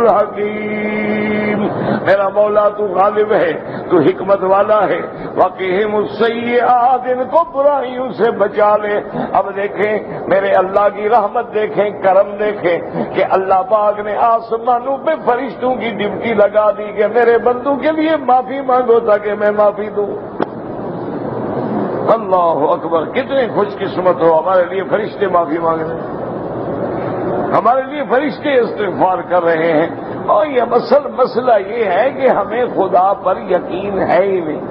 الحکیم، میرا مولا تو غالب ہے، تو حکمت والا ہے۔ وقہم السیئات، ان کو برائیوں سے بچا لے۔ اب دیکھیں میرے اللہ کی رحمت، دیکھیں کرم، دیکھیں کہ اللہ پاک نے آسمانوں پہ فرشتوں کی ڈیوٹی لگا دی کہ میرے بندوں کے لیے معافی مانگو تاکہ میں معافی دوں۔ اللہ اکبر، کتنے خوش قسمت ہو، ہمارے لیے فرشتے معافی مانگ رہے ہیں، ہمارے لیے فرشتے استغفار کر رہے ہیں۔ اور یہ مسئلہ یہ ہے کہ ہمیں خدا پر یقین ہے ہی نہیں۔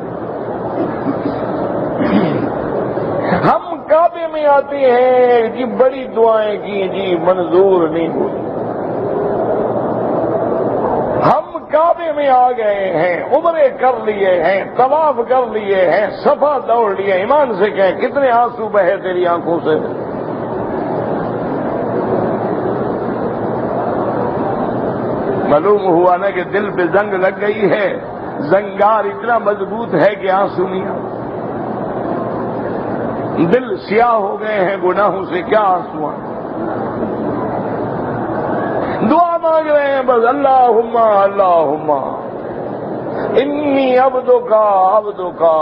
ہم کعبے میں آتے ہیں جی، بڑی دعائیں کی جی، منظور نہیں ہوئی۔ ہم کعبے میں آ گئے ہیں، عمرے کر لیے ہیں، طواف کر لیے ہیں، صفا دوڑ لیے، ایمان سے کہیں کتنے آنسو بہے تیری آنکھوں سے؟ معلوم ہوا نا کہ دل پہ زنگ لگ گئی ہے، زنگار اتنا مضبوط ہے کہ آنسو نہیں آتے۔ دل سیاہ ہو گئے ہیں گناہوں سے، کیا آنسو آئے، دعا مانگ رہے ہیں بس اللہم اللہم انی عبدکا عبدکا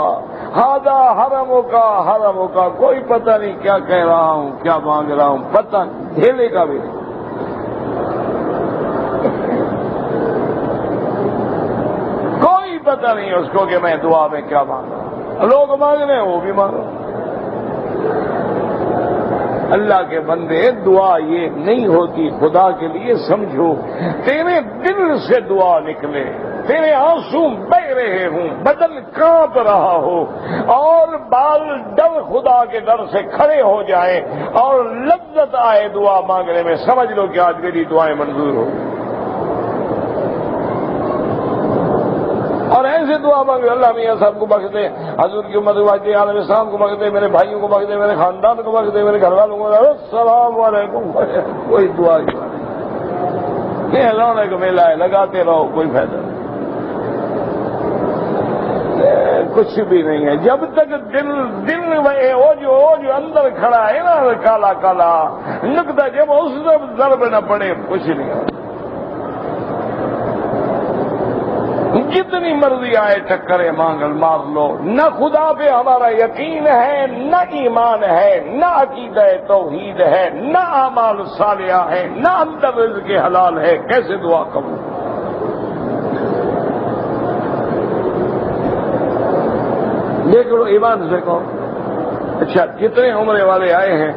ھذا حرمکا حرمکا، کوئی پتہ نہیں کیا کہہ رہا ہوں، کیا مانگ رہا ہوں، پتہ نہیں، ڈھیلے کا بھی نہیں۔ کوئی پتہ نہیں اس کو کہ میں دعا میں کیا مانگ رہا ہوں، لوگ مانگ رہے ہیں وہ بھی مانگو۔ اللہ کے بندے، دعا یہ نہیں ہوتی، خدا کے لیے سمجھو، تیرے دل سے دعا نکلے، تیرے آنسو بہ رہے ہوں، بدن کانپ رہا ہو اور بال ڈر خدا کے ڈر سے کھڑے ہو جائیں اور لذت آئے دعا مانگنے میں، سمجھ لو کہ آج میری دعائیں منظور ہو۔ اور ایسے دعا مانگے، اللہ میاں صاحب کو بخش دے، حضور کی امت واجب عالم اسلام کو بخش دے، میرے بھائیوں کو بخش دے، میرے خاندان کو بخش دے، میرے گھر والوں کو، السلام علیکم، کوئی دعا نہیں، یہ لونے کو میلہ ہے، لگاتے رہو، کوئی فائدہ نہیں، کچھ بھی نہیں ہے جب تک دل وہ جو اندر کھڑا ہے نا کالا کالا نقطہ، جب اس ضرب نہ پڑے کچھ نہیں ہے۔ جتنی مرضی آئے ٹکرے مار لو، نہ خدا پہ ہمارا یقین ہے، نہ ایمان ہے، نہ عقیدہ توحید ہے، نہ اعمال صالحہ ہے، نہ اندر رزق حلال ہے، کیسے دعا قبول؟ دیکھ لو ایمان سے کہو۔ اچھا، جتنے عمرے والے آئے ہیں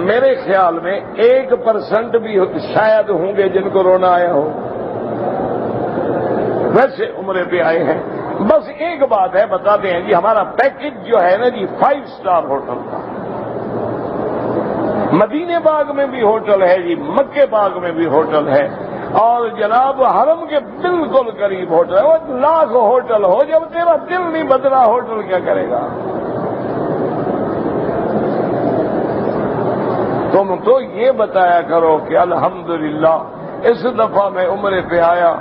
میرے خیال میں 1% بھی شاید ہوں گے جن کو رونا آیا ہو، ویسے عمرے پہ آئے ہیں۔ بس ایک بات ہے بتاتے ہیں جی، ہمارا پیکج جو ہے نا جی 5 اسٹار ہوٹل کا، مدینے باغ میں بھی ہوٹل ہے جی، مکے باغ میں بھی ہوٹل ہے، اور جناب حرم کے بالکل قریب ہوٹل ہے۔ وہ 1,00,000 ہوٹل ہو، جب تیرا دل نہیں بدلا ہوٹل کیا کرے گا؟ تم تو یہ بتایا کرو کہ الحمدللہ اس دفعہ میں عمرے پہ آیا،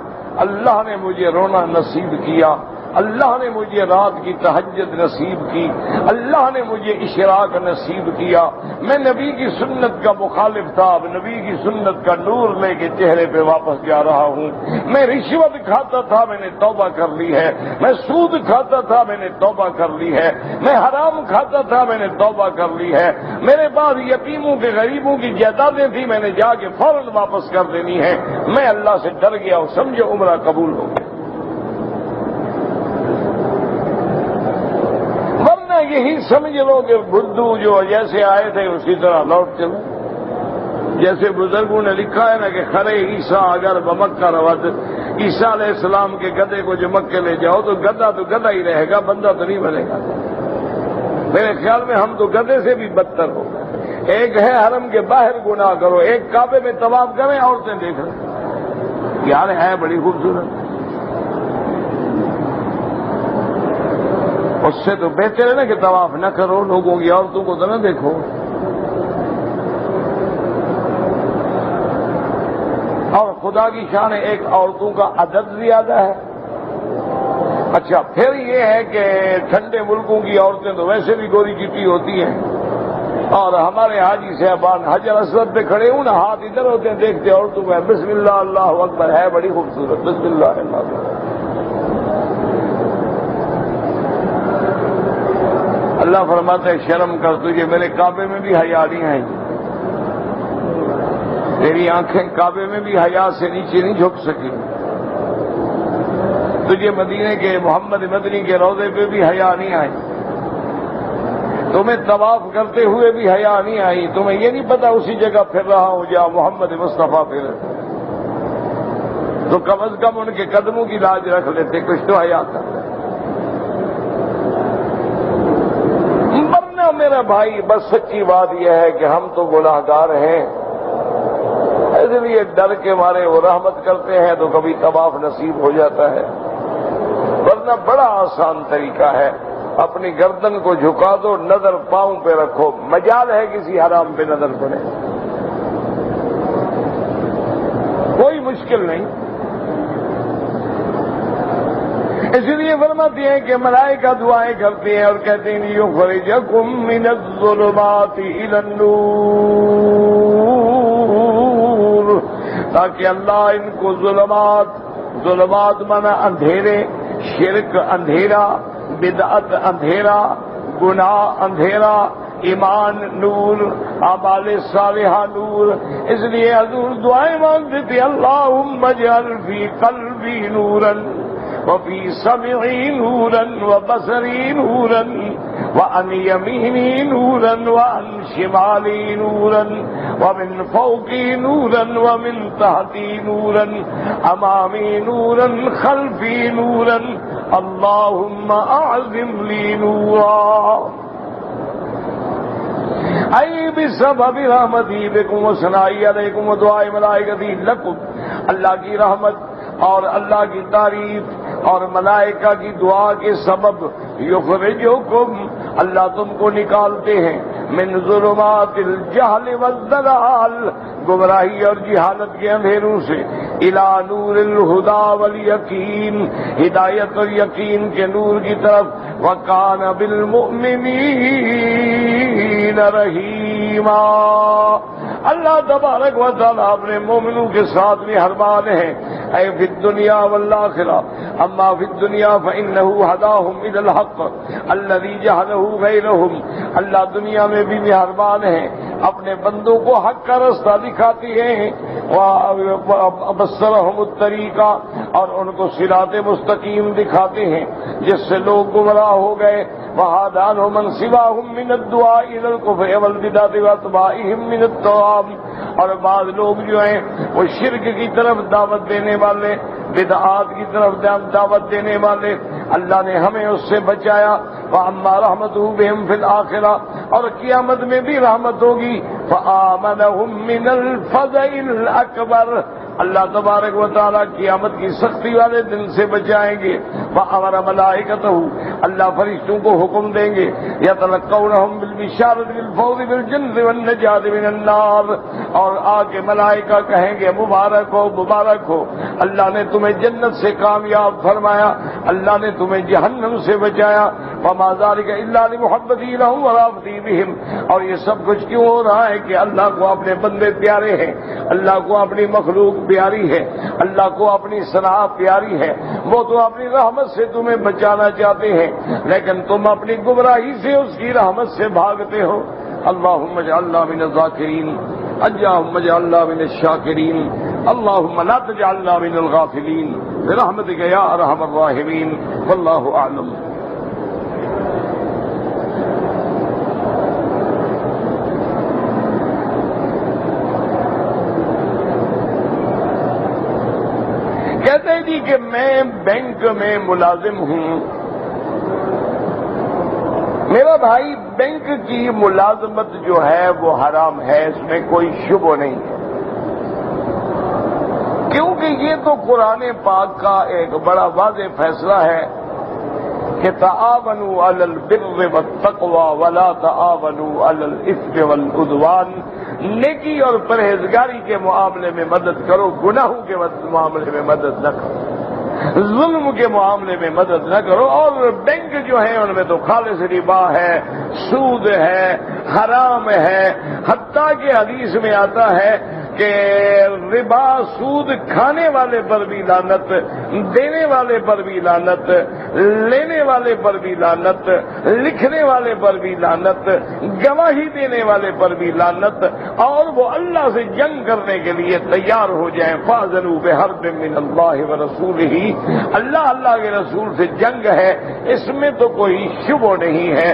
اللہ نے مجھے رونا نصیب کیا، اللہ نے مجھے رات کی تہجد نصیب کی، اللہ نے مجھے اشراق نصیب کیا۔ میں نبی کی سنت کا مخالف تھا، اب نبی کی سنت کا نور لے کے چہرے پہ واپس جا رہا ہوں۔ میں رشوت کھاتا تھا، میں نے توبہ کر لی ہے۔ میں سود کھاتا تھا، میں نے توبہ کر لی ہے۔ میں حرام کھاتا تھا، میں نے توبہ کر لی ہے۔ میرے پاس یتیموں کے غریبوں کی جائیدادیں تھیں، میں نے جا کے فوراً واپس کر دینی ہے۔ میں اللہ سے ڈر گیا اور سمجھو عمرہ قبول ہو گیا۔ یہی سمجھ لو کہ بدھو جو جیسے آئے تھے اسی طرح لوٹ چلے۔ جیسے بزرگوں نے لکھا ہے نا کہ خرے عیسیٰ اگر بمکہ روت، عیسیٰ علیہ السلام کے گدھے کو جو مکے لے جاؤ تو گدھا ہی رہے گا، بندہ تو نہیں بنے گا۔ میرے خیال میں ہم تو گدھے سے بھی بدتر ہو گئے۔ ایک ہے حرم کے باہر گناہ کرو، ایک کعبے میں طواف کریں، عورتیں دیکھ رہے یار ہے بڑی خوبصورت، اس سے تو بہتر ہے نا کہ طواف نہ کرو، لوگوں کی عورتوں کو تو نہ دیکھو۔ اور خدا کی شان ہے، ایک عورتوں کا عدد زیادہ ہے۔ اچھا، پھر یہ ہے کہ ٹھنڈے ملکوں کی عورتیں تو ویسے بھی گوری چٹی ہوتی ہیں، اور ہمارے حاجی صاحبان حجر اسود پہ کھڑے ہوں نا، ہاتھ ادھر ہوتے ہیں، دیکھتے عورتوں میں بسم اللہ اللہ اکبر، ہے بڑی خوبصورت، بسم اللہ اللہ اکبر۔ اللہ فرماتا ہے شرم کر، تجھے میرے کعبے میں بھی حیا نہیں آئی، تیری آنکھیں کعبے میں بھی حیا سے نیچے نہیں جھک سکی، تجھے مدینے کے محمد مدنی کے روضے پہ بھی حیا نہیں آئی، تمہیں طواف کرتے ہوئے بھی حیا نہیں آئی، تمہیں یہ نہیں پتا اسی جگہ پھر رہا ہوں جہاں محمد مصطفیٰ پھر، تو کم از کم ان کے قدموں کی لاج رکھ لیتے، کچھ تو حیا تھا۔ میرا بھائی بس سچی بات یہ ہے کہ ہم تو گناہگار ہیں، اس لیے ڈر کے مارے وہ رحمت کرتے ہیں تو کبھی طواف نصیب ہو جاتا ہے، ورنہ بڑا آسان طریقہ ہے، اپنی گردن کو جھکا دو، نظر پاؤں پہ رکھو، مجال ہے کسی حرام پہ نظر پڑے، کوئی مشکل نہیں۔ اس لیے فرماتے ہیں کہ ملائکہ دعائیں کرتے ہیں اور کہتے ہیں یخرجکم من الظلمات الی النور، تاکہ اللہ ان کو ظلمات مانا اندھیرے، شرک اندھیرا، بدعت اندھیرا، گناہ اندھیرا، ایمان نور، اعمال صالحہ نور۔ اس لیے حضور دعائیں مانگتے تھے اللہم اجعل فی قلبی نورا وفی سمعی نورا وبصری نورا وعن یمینی نورا وعن شمالی نورا ومن فوقی نورا ومن تحتی نورا امامی نورا خلفی نورا اللہم اعظم لی نورا ای بسبب رحمتی بکم و ثنائی علیکم و دعائی ملائکتی لکم، اللہ کی رحمت اور اللہ کی تعریف اور ملائکہ کی دعا کے سبب یخرجکم، اللہ تم کو نکالتے ہیں من ظلمات الجہل والضلال، گمراہی اور جہالت کے اندھیروں سے، الی نور الہدی والیقین، ہدایت اور یقین کے نور کی طرف، وکان بالمؤمنین رحیما، اللہ تبارک و تعالیٰ اپنے مومنوں کے ساتھ مہربان ہیں، اے فی الدنیا والآخرہ، اما فی الدنیا فإنہ ہداہم الی الحق الذی جہلہ غیرہم، اللہ دنیا میں بھی مہربان ہیں، اپنے بندوں کو حق کا رستہ دکھاتی ہیں، وبصرہم الطریقہ، اور ان کو صراط مستقیم دکھاتے ہیں جس سے لوگ گمراہ ہو گئے، وہادانہم من سواہم من الدعاء الی الکفر والبدعۃ واتباعہم من الطغیان، اور بعض لوگ جو ہیں وہ شرک کی طرف دعوت دینے والے، بدعات کی طرف دعوت دینے والے، اللہ نے ہمیں اس سے بچایا، وَأَمَّا رَحْمَتُهُ بِهِمْ فِي الْآخِرَةِ، اور قیامت میں بھی رحمت ہوگی، فَآمَنَهُمْ مِنَ الْفَزَعِ الْأَكْبَرِ، اللہ تبارک و تعالیٰ قیامت کی سختی والے دن سے بچائیں گے، وَأَمَرَ مَلَائِكَتَهُ، اللہ فرشتوں کو حکم دیں گے، يَتَلَقَّوْنَهُمْ بِالْبِشَارَةِ بِالْفَوْزِ بِالْجَنَّةِ وَالنَّجَاةِ مِنَ النَّارِ، اور آ کے ملائکہ کہیں گے مبارک ہو مبارک ہو، اللہ نے تمہیں جنت سے کامیاب فرمایا، اللہ نے تمہیں جہنم سے بچایا، وَمَا ذَلِكَ إِلَّا لِمُحَبَّتِي لَهُمْ وَرَافَتِي بِهِمْ، اور یہ سب کچھ کیوں ہو رہا ہے کہ اللہ کو اپنے بندے پیارے ہیں، اللہ کو اپنی مخلوق پیاری ہے، اللہ کو اپنی صلاح پیاری ہے، وہ تو اپنی رحمت سے تمہیں بچانا چاہتے ہیں، لیکن تم اپنی گمراہی سے اس کی رحمت سے بھاگتے ہو۔ اللہم اجعلنا من الذاکرین، اللہم اجعلنا من الشاکرین، اللہم لا تجعلنا من الغافلین برحمتک یا ارحم الراحمین، واللہ اعلم۔ کہتے ہیں جی کہ میں بینک میں ملازم ہوں، میرا بھائی بینک کی ملازمت جو ہے وہ حرام ہے، اس میں کوئی شبہ نہیں ہے، کیونکہ یہ تو قرآن پاک کا ایک بڑا واضح فیصلہ ہے کہ تعاونوا علی البر والتقوی ولا تعاونوا علی الاثم والعدوان، نیکی اور پرہیزگاری کے معاملے میں مدد کرو، گناہوں کے معاملے میں مدد نہ کرو، ظلم کے معاملے میں مدد نہ کرو۔ اور بینک جو ہیں ان میں تو خالص ربا ہے، سود ہے، حرام ہے، حتیٰ کہ حدیث میں آتا ہے کہ ربا سود کھانے والے پر بھی لعنت، دینے والے پر بھی لعنت، لینے والے پر بھی لعنت، لکھنے والے پر بھی لعنت، گواہی دینے والے پر بھی لعنت، اور وہ اللہ سے جنگ کرنے کے لیے تیار ہو جائیں۔ فَأْذَنُوا بِحَرْبٍ مِّنَ اللَّهِ وَرَسُولِهِ، اللہ کے رسول سے جنگ ہے، اس میں تو کوئی شبہ نہیں ہے۔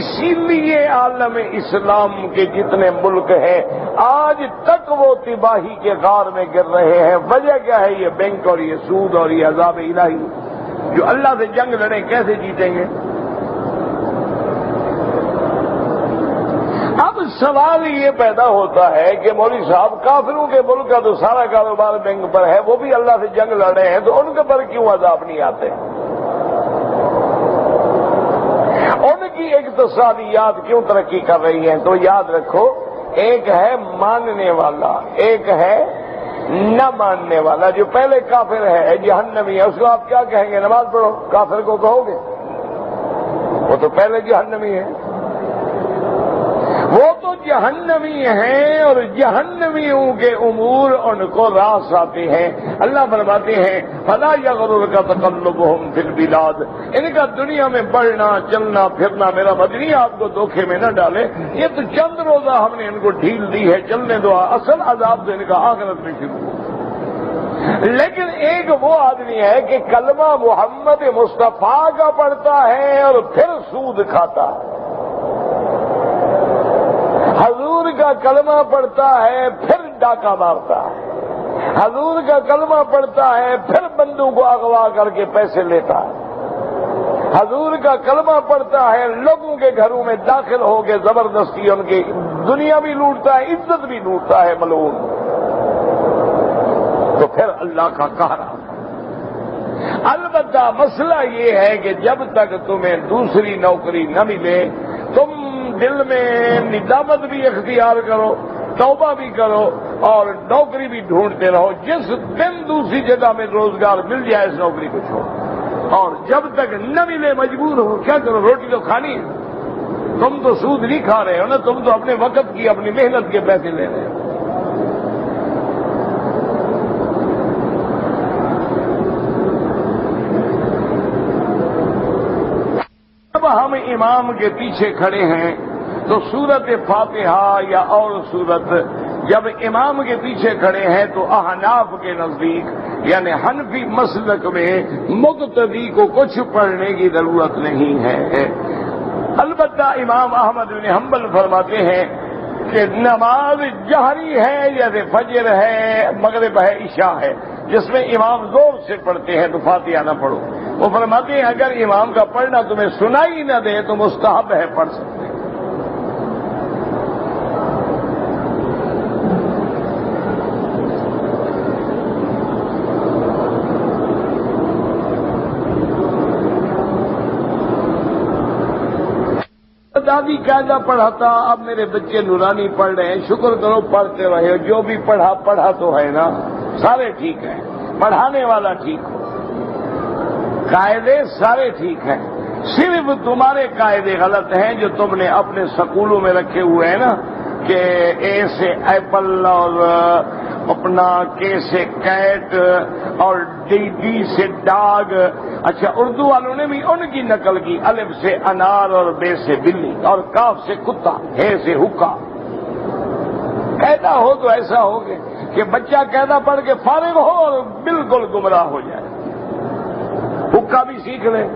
اسی لیے عالم اسلام کے جتنے ملک ہیں آج تک وہ تباہی کے غار میں گر رہے ہیں۔ وجہ کیا ہے؟ یہ بینک اور یہ سود اور یہ عذاب الہی۔ جو اللہ سے جنگ لڑیں کیسے جیتیں گے؟ اب سوال یہ پیدا ہوتا ہے کہ مولوی صاحب کافروں کے ملک کا تو سارا کاروبار بینک پر ہے، وہ بھی اللہ سے جنگ لڑ رہے ہیں، تو ان کے پر کیوں عذاب نہیں آتے؟ ان کی اقتصادیات کیوں ترقی کر رہی ہیں؟ تو یاد رکھو، ایک ہے ماننے والا، ایک ہے نہ ماننے والا جو پہلے کافر ہے جہنمی ہے، اس کو آپ کیا کہیں گے؟ نماز پڑھو، کافر کو کہو گے؟ وہ تو پہلے جہنمی ہے، وہ تو جہنمی ہیں اور جہنمیوں کے امور ان کو راس آتے ہیں۔ اللہ فرماتے ہیں فلا یغررک تقلبهم فی البلاد، ان کا دنیا میں بڑھنا چلنا پھرنا میرا مدنی آپ کو دھوکے میں نہ ڈالے، یہ تو چند روزہ ہم نے ان کو ڈھیل دی ہے، چلنے دو، اصل عذاب تو ان کا آخرت میں شروع ہو۔ لیکن ایک وہ آدمی ہے کہ کلمہ محمد مصطفیٰ کا پڑھتا ہے اور پھر سود کھاتا ہے، حضور کا کلمہ پڑھتا ہے پھر ڈاکہ مارتا ہے، حضور کا کلمہ پڑھتا ہے پھر بندوں کو اغوا کر کے پیسے لیتا ہے، حضور کا کلمہ پڑھتا ہے لوگوں کے گھروں میں داخل ہو کے زبردستی ان کی دنیا بھی لوٹتا ہے، عزت بھی لوٹتا ہے ملعون۔ تو پھر اللہ کا قہر آتا ہے۔ البتہ مسئلہ یہ ہے کہ جب تک تمہیں دوسری نوکری نہ ملے تم دل میں ندامت بھی اختیار کرو، توبہ بھی کرو اور نوکری بھی ڈھونڈتے رہو، جس دن دوسری جگہ میں روزگار مل جائے اس نوکری کو چھوڑو، اور جب تک نہ ملے مجبور ہو، کیا کرو؟ روٹی تو کھانی ہے، تم تو سود نہیں کھا رہے ہو نا، تم تو اپنے وقت کی اپنی محنت کے پیسے لے رہے ہو۔ جب ہم امام کے پیچھے کھڑے ہیں تو سورت فاتحہ یا اور سورت، جب امام کے پیچھے کھڑے ہیں تو احناف کے نزدیک یعنی حنفی مسلک میں مقتدی کو کچھ پڑھنے کی ضرورت نہیں ہے۔ البتہ امام احمد بن حنبل فرماتے ہیں کہ نماز جہری ہے جیسے فجر ہے، مغرب ہے، عشاء ہے، جس میں امام زور سے پڑھتے ہیں تو فاتحہ نہ پڑھو۔ وہ فرماتے ہیں اگر امام کا پڑھنا تمہیں سنائی نہ دے تو مستحب ہے، پڑھ سکتے ہیں۔ دادی قاعدہ پڑھاتا، اب میرے بچے نورانی پڑھ رہے ہیں، شکر کرو پڑھتے رہے، جو بھی پڑھا تو ہے نا، سارے ٹھیک ہیں، پڑھانے والا ٹھیک ہو، قاعدے سارے ٹھیک ہیں، صرف تمہارے قاعدے غلط ہیں جو تم نے اپنے سکولوں میں رکھے ہوئے ہیں نا، کہ اے سے ایپل اور اپنا کے سے کیٹ اور ڈی سے ڈاگ۔ اچھا، اردو والوں نے بھی ان کی نقل کی، الف سے انار اور بے سے بلی اور کاف سے کتا، ہے سے حکا۔ قاعدہ ہو تو ایسا ہو کہ بچہ قاعدہ پڑھ کے فارغ ہو اور بالکل گمراہ ہو جائے، حکا بھی سیکھ لے،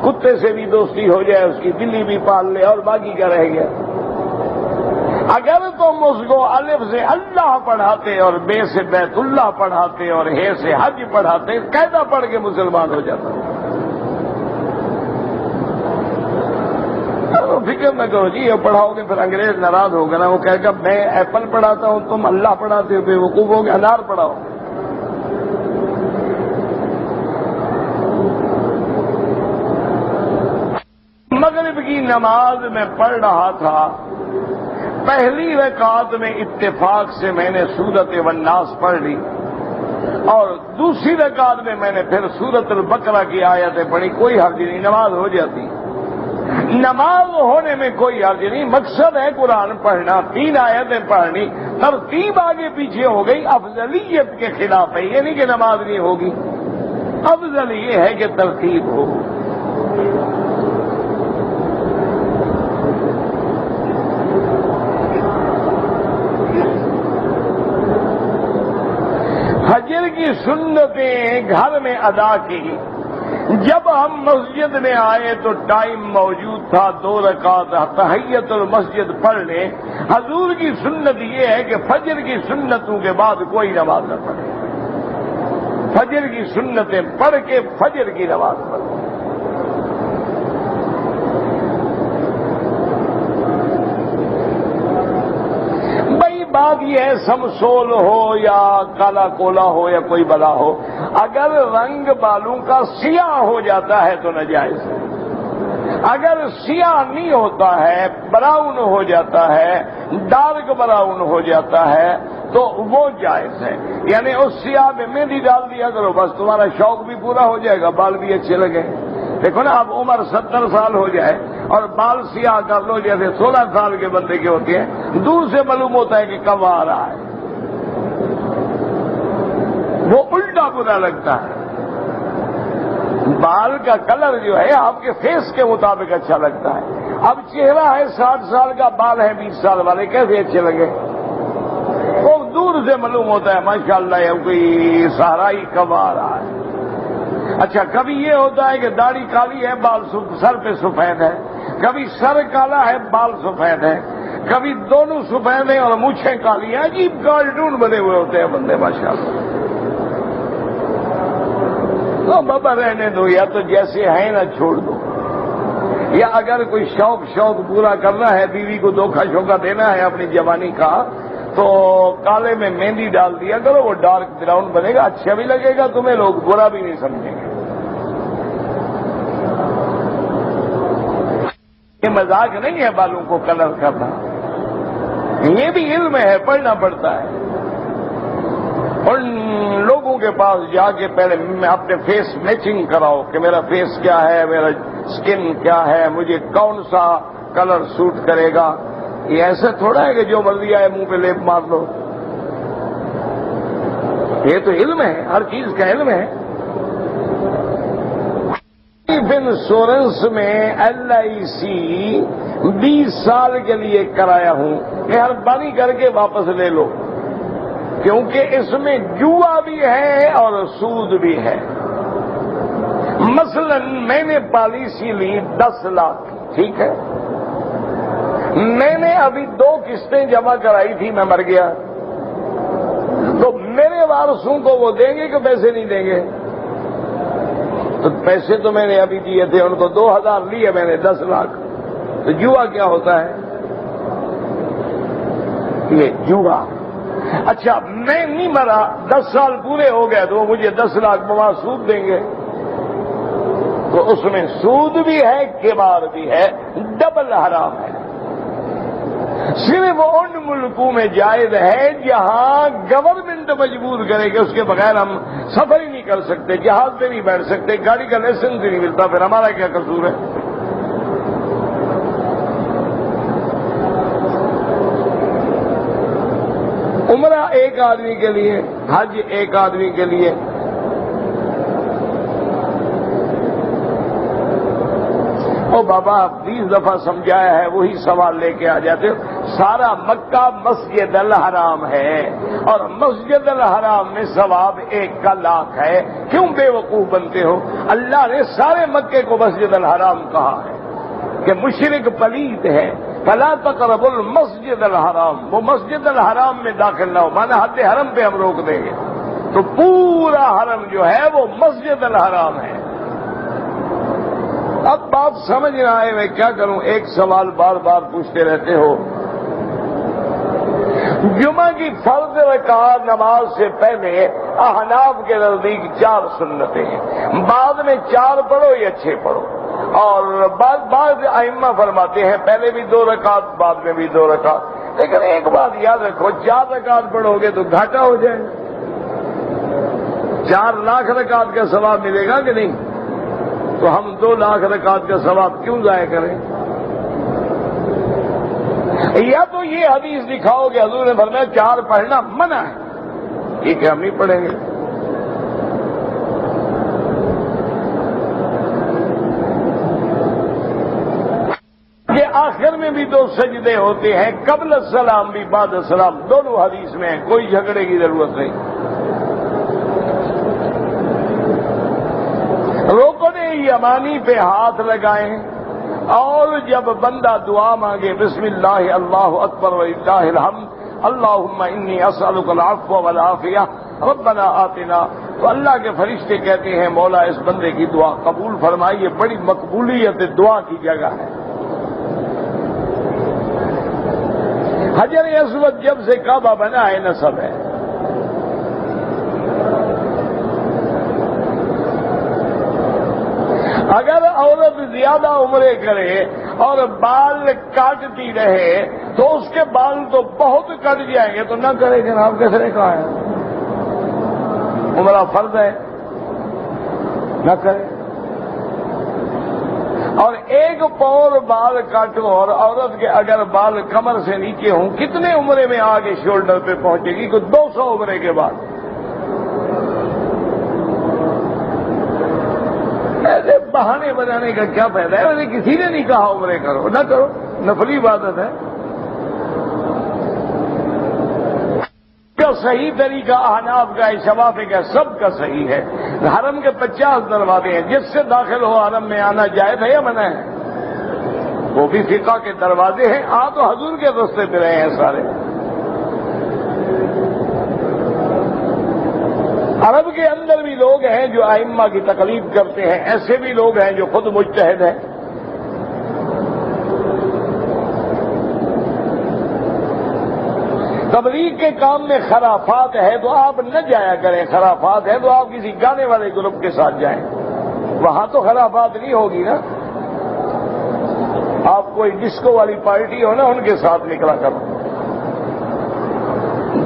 کتے سے بھی دوستی ہو جائے اس کی، بلی بھی پال لے، اور باقی کیا رہ گیا۔ اگر تم اس کو الف سے اللہ پڑھاتے اور بے سے بیت اللہ پڑھاتے اور ہے سے حج پڑھاتے، قاعدہ پڑھ کے مسلمان ہو جاتا۔ فکر نہ کرو جی، یہ پڑھاؤ گے پھر انگریز ناراض ہوگا نا، وہ کہے گا میں ایپل پڑھاتا ہوں تم اللہ پڑھاتے ہو، بے وقوف ہو گے، انار پڑھاؤ۔ مغرب کی نماز میں پڑھ رہا تھا، پہلی رکعت میں اتفاق سے میں نے سورت والناس پڑھ لی اور دوسری رکعت میں نے پھر سورت البقرہ کی آیتیں پڑھی، کوئی حرج نہیں، نماز ہو جاتی۔ نماز ہونے میں کوئی حرج نہیں، مقصد ہے قرآن پڑھنا، 3 آیتیں پڑھنی، ترتیب آگے پیچھے ہو گئی افضلیت کے خلاف ہے، یہ نہیں کہ نماز نہیں ہوگی، افضل یہ ہے کہ ترتیب ہو۔ فجر کی سنتیں گھر میں ادا کی، جب ہم مسجد میں آئے تو ٹائم موجود تھا، 2 رکعت تحیت المسجد پڑھ لیں۔ حضور کی سنت یہ ہے کہ فجر کی سنتوں کے بعد کوئی نماز نہ پڑھے، فجر کی سنتیں پڑھ کے فجر کی نماز پڑھے۔ بات یہ ہے سمسول ہو یا کالا کولا ہو یا کوئی بلا ہو، اگر رنگ بالوں کا سیاہ ہو جاتا ہے تو ناجائز ہے، اگر سیاہ نہیں ہوتا ہے، براؤن ہو جاتا ہے، ڈارک براؤن ہو جاتا ہے تو وہ جائز ہے. یعنی اس سیاہ میں مہندی ڈال دیا کرو، بس تمہارا شوق بھی پورا ہو جائے گا، بال بھی اچھے لگے. دیکھو نا، اب عمر 70 سال ہو جائے اور بال سیاہ کر لو جیسے 16 سال کے بندے کے ہوتے ہیں، دور سے معلوم ہوتا ہے کہ کب آ رہا ہے. وہ الٹا برا لگتا ہے. بال کا کلر جو ہے آپ کے فیس کے مطابق اچھا لگتا ہے. اب چہرہ ہے 60 سال کا، بال ہے 20 سال والے، کیسے اچھے لگے؟ وہ دور سے معلوم ہوتا ہے ماشاءاللہ یہ کوئی صحرائی کب آ رہا ہے. اچھا، کبھی یہ ہوتا ہے کہ داڑھی کالی ہے، بال سر پہ سفید ہے، کبھی سر کالا ہے، بال سفید ہے، کبھی دونوں سفید ہیں اور مونچھیں کالی ہیں. عجیب کارٹون بنے ہوئے ہوتے ہیں بندے ماشاءاللہ. تو بابا رہنے دو، یا تو جیسے ہیں نہ چھوڑ دو. یا اگر کوئی شوق پورا کرنا ہے، بیوی کو دھوکہ شوکہ دینا ہے اپنی جوانی کا، تو کالے میں مہندی ڈال دیا کرو، وہ ڈارک براؤن بنے گا، اچھا بھی لگے گا تمہیں، لوگ برا بھی نہیں سمجھیں گے. یہ مذاق نہیں ہے بالوں کو کلر کرنا، یہ بھی علم ہے، پڑھنا پڑتا ہے. ان لوگوں کے پاس جا کے پہلے میں اپنے فیس میچنگ کراؤ کہ میرا فیس کیا ہے، میرا سکن کیا ہے، مجھے کون سا کلر سوٹ کرے گا. یہ ایسا تھوڑا ہے کہ جو مرضی آئے منہ پہ لیپ مار لو. یہ تو علم ہے، ہر چیز کا علم ہے. انشورنس میں LIC 20 سال کے لیے کرایا ہوں، مہربانی کر کے واپس لے لو، کیونکہ اس میں جوا بھی ہے اور سود بھی ہے. مثلا میں نے پالیسی لی 10 لاکھ، ٹھیک ہے، میں نے ابھی 2 قسطیں جمع کرائی تھی، میں مر گیا، تو میرے وارثوں کو وہ دیں گے کہ پیسے نہیں دیں گے؟ تو پیسے تو میں نے ابھی دیے تھے، ان کو 2000 لیے میں نے 10 لاکھ. تو جوا کیا ہوتا ہے؟ یہ جوا. اچھا، میں نہیں مرا، 10 سال پورے ہو گئے تو وہ مجھے 10 لاکھ بواں سود دیں گے. تو اس میں سود بھی ہے، کمار بھی ہے، ڈبل حرام ہے. صرف ان ملکوں میں جائز ہے جہاں گورنمنٹ مجبور کرے کہ اس کے بغیر ہم سفر ہی نہیں کر سکتے، جہاز پہ نہیں بیٹھ سکتے، گاڑی کا لائسنس بھی نہیں ملتا، پھر ہمارا کیا قصور ہے؟ عمرہ ایک آدمی کے لیے، حج ایک آدمی کے لیے. او بابا 20 دفعہ سمجھایا ہے، وہی سوال لے کے آ جاتے ہو. سارا مکہ مسجد الحرام ہے، اور مسجد الحرام میں ثواب 1 کا 1,00,000 ہے. کیوں بے وقوف بنتے ہو؟ اللہ نے سارے مکے کو مسجد الحرام کہا ہے کہ مشرک پلید ہے، فلا تقربوا المسجد الحرام. وہ مسجد الحرام میں داخل نہ ہو، مانا حد حرم پہ ہم روک دیں گے. تو پورا حرم جو ہے وہ مسجد الحرام ہے. اب بات سمجھ نہ آئے میں کیا کروں، ایک سوال بار بار پوچھتے رہتے ہو. جمعہ کی فرض رکعت نماز سے پہلے احناف کے نزدیک 4 سنتیں ہیں، بعد میں 4 پڑھو یا 6 پڑھو، اور بعض ائمہ فرماتے ہیں پہلے بھی 2 رکعت بعد میں بھی 2 رکعت. لیکن ایک بات یاد رکھو، 4 رکعت پڑھو گے تو گھاٹا ہو جائے گا. 4 لاکھ رکعت کا ثواب ملے گا کہ نہیں؟ تو ہم 2 لاکھ رکعت کا ثواب کیوں ضائع کریں؟ یا تو یہ حدیث دکھاؤ کہ حضور نے فرمایا 4 پڑھنا منع ہے، ٹھیک ہے ہم نہیں پڑھیں گے. یہ آخر میں بھی 2 سجدے ہوتے ہیں، قبل السلام بھی بعد السلام، دونوں حدیث میں ہیں، کوئی جھگڑے کی ضرورت نہیں. رکن یمانی پہ ہاتھ لگائیں، اور جب بندہ دعا مانگے بسم اللہ اللہ اکبر وللہ الحمد اللہم انی اسألک العفو والعافیہ ربنا آتنا، تو اللہ کے فرشتے کہتے ہیں مولا اس بندے کی دعا قبول فرمائیے. بڑی مقبولیت دعا کی جگہ ہے. حجر اسود جب سے کعبہ بنا ہے نسب ہے. اگر عورت زیادہ عمرے کرے اور بال کاٹتی رہے تو اس کے بال تو بہت کٹ جائیں گے تو نہ کرے جناب، کس نے کہا ہے؟ عمرہ فرض ہے، نہ کرے۔ اور ایک پور بال کاٹو اور عورت کے اگر بال کمر سے نیچے ہوں، کتنے عمرے میں آگے شولڈر پہ پہنچے گی؟ کوئی 200 عمرے کے بعد۔ ایسے بہانے بنانے کا کیا فائدہ ہے؟ ویسے کسی نے نہیں کہا عمرے کرو، نہ کرو، نفلی عبادت ہے۔ کا صحیح طریقہ احناف کا ہے، شوافی کا، سب کا صحیح ہے۔ حرم کے 50 دروازے ہیں، جس سے داخل ہو حرم میں آنا جائز ہے یا منع ہے؟ وہ بھی فقہ کے دروازے ہیں، تو حضور کے راستے پہ رہے ہیں سارے۔ عرب کے اندر بھی لوگ ہیں جو ائمہ کی تقلید کرتے ہیں، ایسے بھی لوگ ہیں جو خود مجتہد ہیں۔ تبلیغ کے کام میں خرافات ہے تو آپ نہ جایا کریں، خرافات ہے تو آپ کسی گانے والے گروپ کے ساتھ جائیں، وہاں تو خرافات نہیں ہوگی نا۔ آپ کوئی ڈسکو والی پارٹی ہو نا، ان کے ساتھ نکلا کرو۔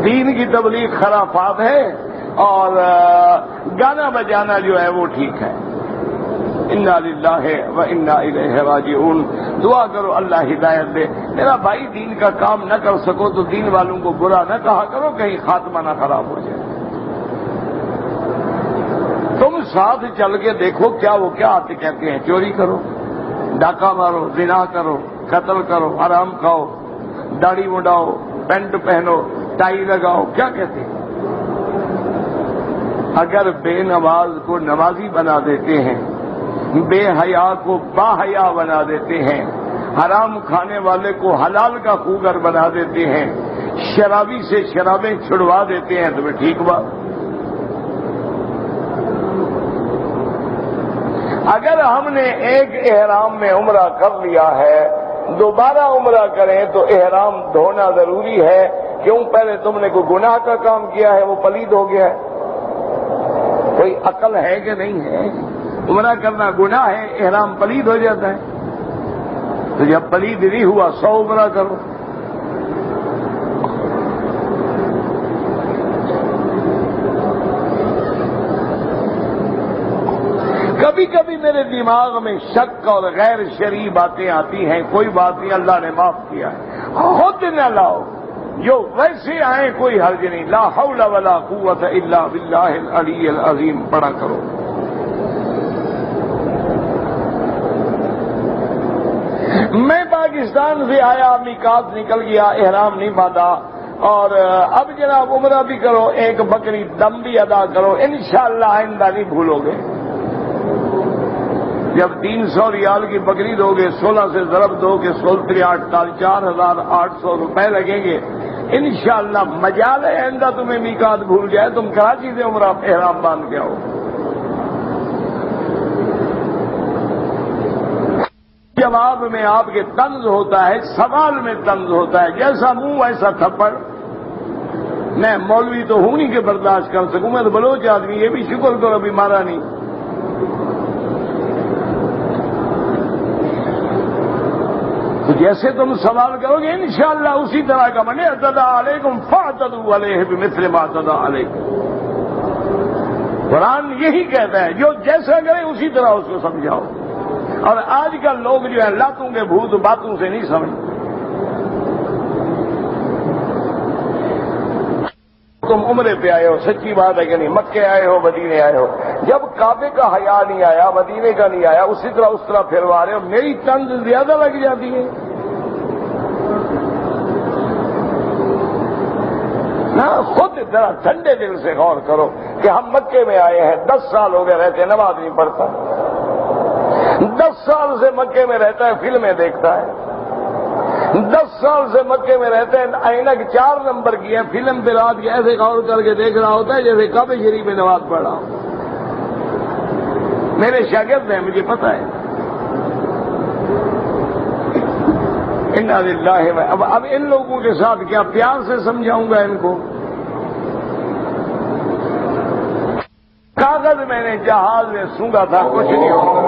دین کی تبلیغ خرافات ہے اور گانا بجانا جو ہے وہ ٹھیک ہے۔ انا للہ و انا الیہ راجعون۔ دعا کرو اللہ ہدایت دے۔ میرا بھائی دین کا کام نہ کر سکو تو دین والوں کو برا نہ کہا کرو، کہیں خاتمہ نہ خراب ہو جائے۔ تم ساتھ چل کے دیکھو کیا وہ کیا آتے کہتے ہیں، چوری کرو، ڈاکہ مارو، زنا کرو، قتل کرو، حرام کھاؤ، داڑھی مڈاؤ، پینٹ پہنو، ٹائی لگاؤ، کیا کہتے ہیں؟ اگر بے نماز کو نمازی بنا دیتے ہیں، بے حیا کو با حیا بنا دیتے ہیں، حرام کھانے والے کو حلال کا خوگر بنا دیتے ہیں، شرابی سے شرابیں چھڑوا دیتے ہیں، تو میں ٹھیک بات۔ اگر ہم نے ایک احرام میں عمرہ کر لیا ہے، دوبارہ عمرہ کریں تو احرام دھونا ضروری ہے۔ کیوں؟ پہلے تم نے کوئی گناہ کا کام کیا ہے، وہ پلید ہو گیا ہے۔ کوئی عقل ہے کہ نہیں ہے؟ عمرہ کرنا گناہ ہے، احرام پلید ہو جاتا ہے، تو جب پلید نہیں ہوا 100 عمرہ کرو۔ کبھی کبھی میرے دماغ میں شک اور غیر شرعی باتیں آتی ہیں، کوئی بات نہیں، اللہ نے معاف کیا ہے، خود نہ لاؤ، جو ویسے آئیں کوئی حرج نہیں۔ لا حول ولا قوت الا باللہ العلی العظیم پڑھا کرو۔ میں پاکستان سے آیا، میقات نکل گیا، احرام نہیں باندھا، اور اب جناب عمرہ بھی کرو، ایک بکری دم بھی ادا کرو، انشاءاللہ آئندہ نہیں بھولو گے۔ جب 300 ریال کی بکری دو گے، 16 سے ضرب دو کہ 16 4,800 روپے لگیں گے، انشاءاللہ مجال ہے آئندہ تمہیں میقات بھول جائے، تم کراچی سے عمرہ احرام باندھ کے آؤ۔ جواب میں آپ کے طنز ہوتا ہے، سوال میں طنز ہوتا ہے، جیسا منہ ویسا تھپڑ۔ میں مولوی تو ہوں نہیں کہ برداشت کر سکوں، میں تو بلوچ آدمی، یہ بھی شکر کرو ابھی مارا نہیں۔ تو جیسے تم سوال کرو گے انشاءاللہ اسی طرح کا من اعتدى علیکم فاعتدوا علیہ بمثل ما اعتدى علیکم۔ قرآن یہی کہتا ہے، جو جیسا کرے اسی طرح اس کو سمجھاؤ۔ اور آج کل لوگ جو ہے لاتوں کے بھوت باتوں سے نہیں سمجھتے۔ تم عمرے پہ آئے ہو، سچی بات ہے کہ نہیں، مکے آئے ہو، مدینے آئے ہو، جب کعبے کا حیا نہیں آیا، مدینے کا نہیں آیا، اسی طرح اس طرح پھروا رہے ہو، میری طنز زیادہ لگ جاتی ہے نا۔ خود ذرا ٹھنڈے دل سے غور کرو کہ ہم مکے میں آئے ہیں، 10 سال ہو گئے رہتے، نماز نہیں پڑھتا، 10 سال سے مکے میں رہتا ہے، فلمیں دیکھتا ہے، 10 سال سے مکے میں رہتے ہیں، اینک 4 نمبر کی ہے، فلم پہ رات کے ایسے غور کر کے دیکھ رہا ہوتا ہے جیسے کعبہ شریف میں نماز پڑھ رہا ہو۔ میرے شاگرد ہیں، مجھے پتا ہے۔ انا للہ و اب ان لوگوں کے ساتھ کیا پیار سے سمجھاؤں گا ان کو؟ کاغذ میں نے جہاز میں سونگا تھا، کچھ نہیں ہوتا۔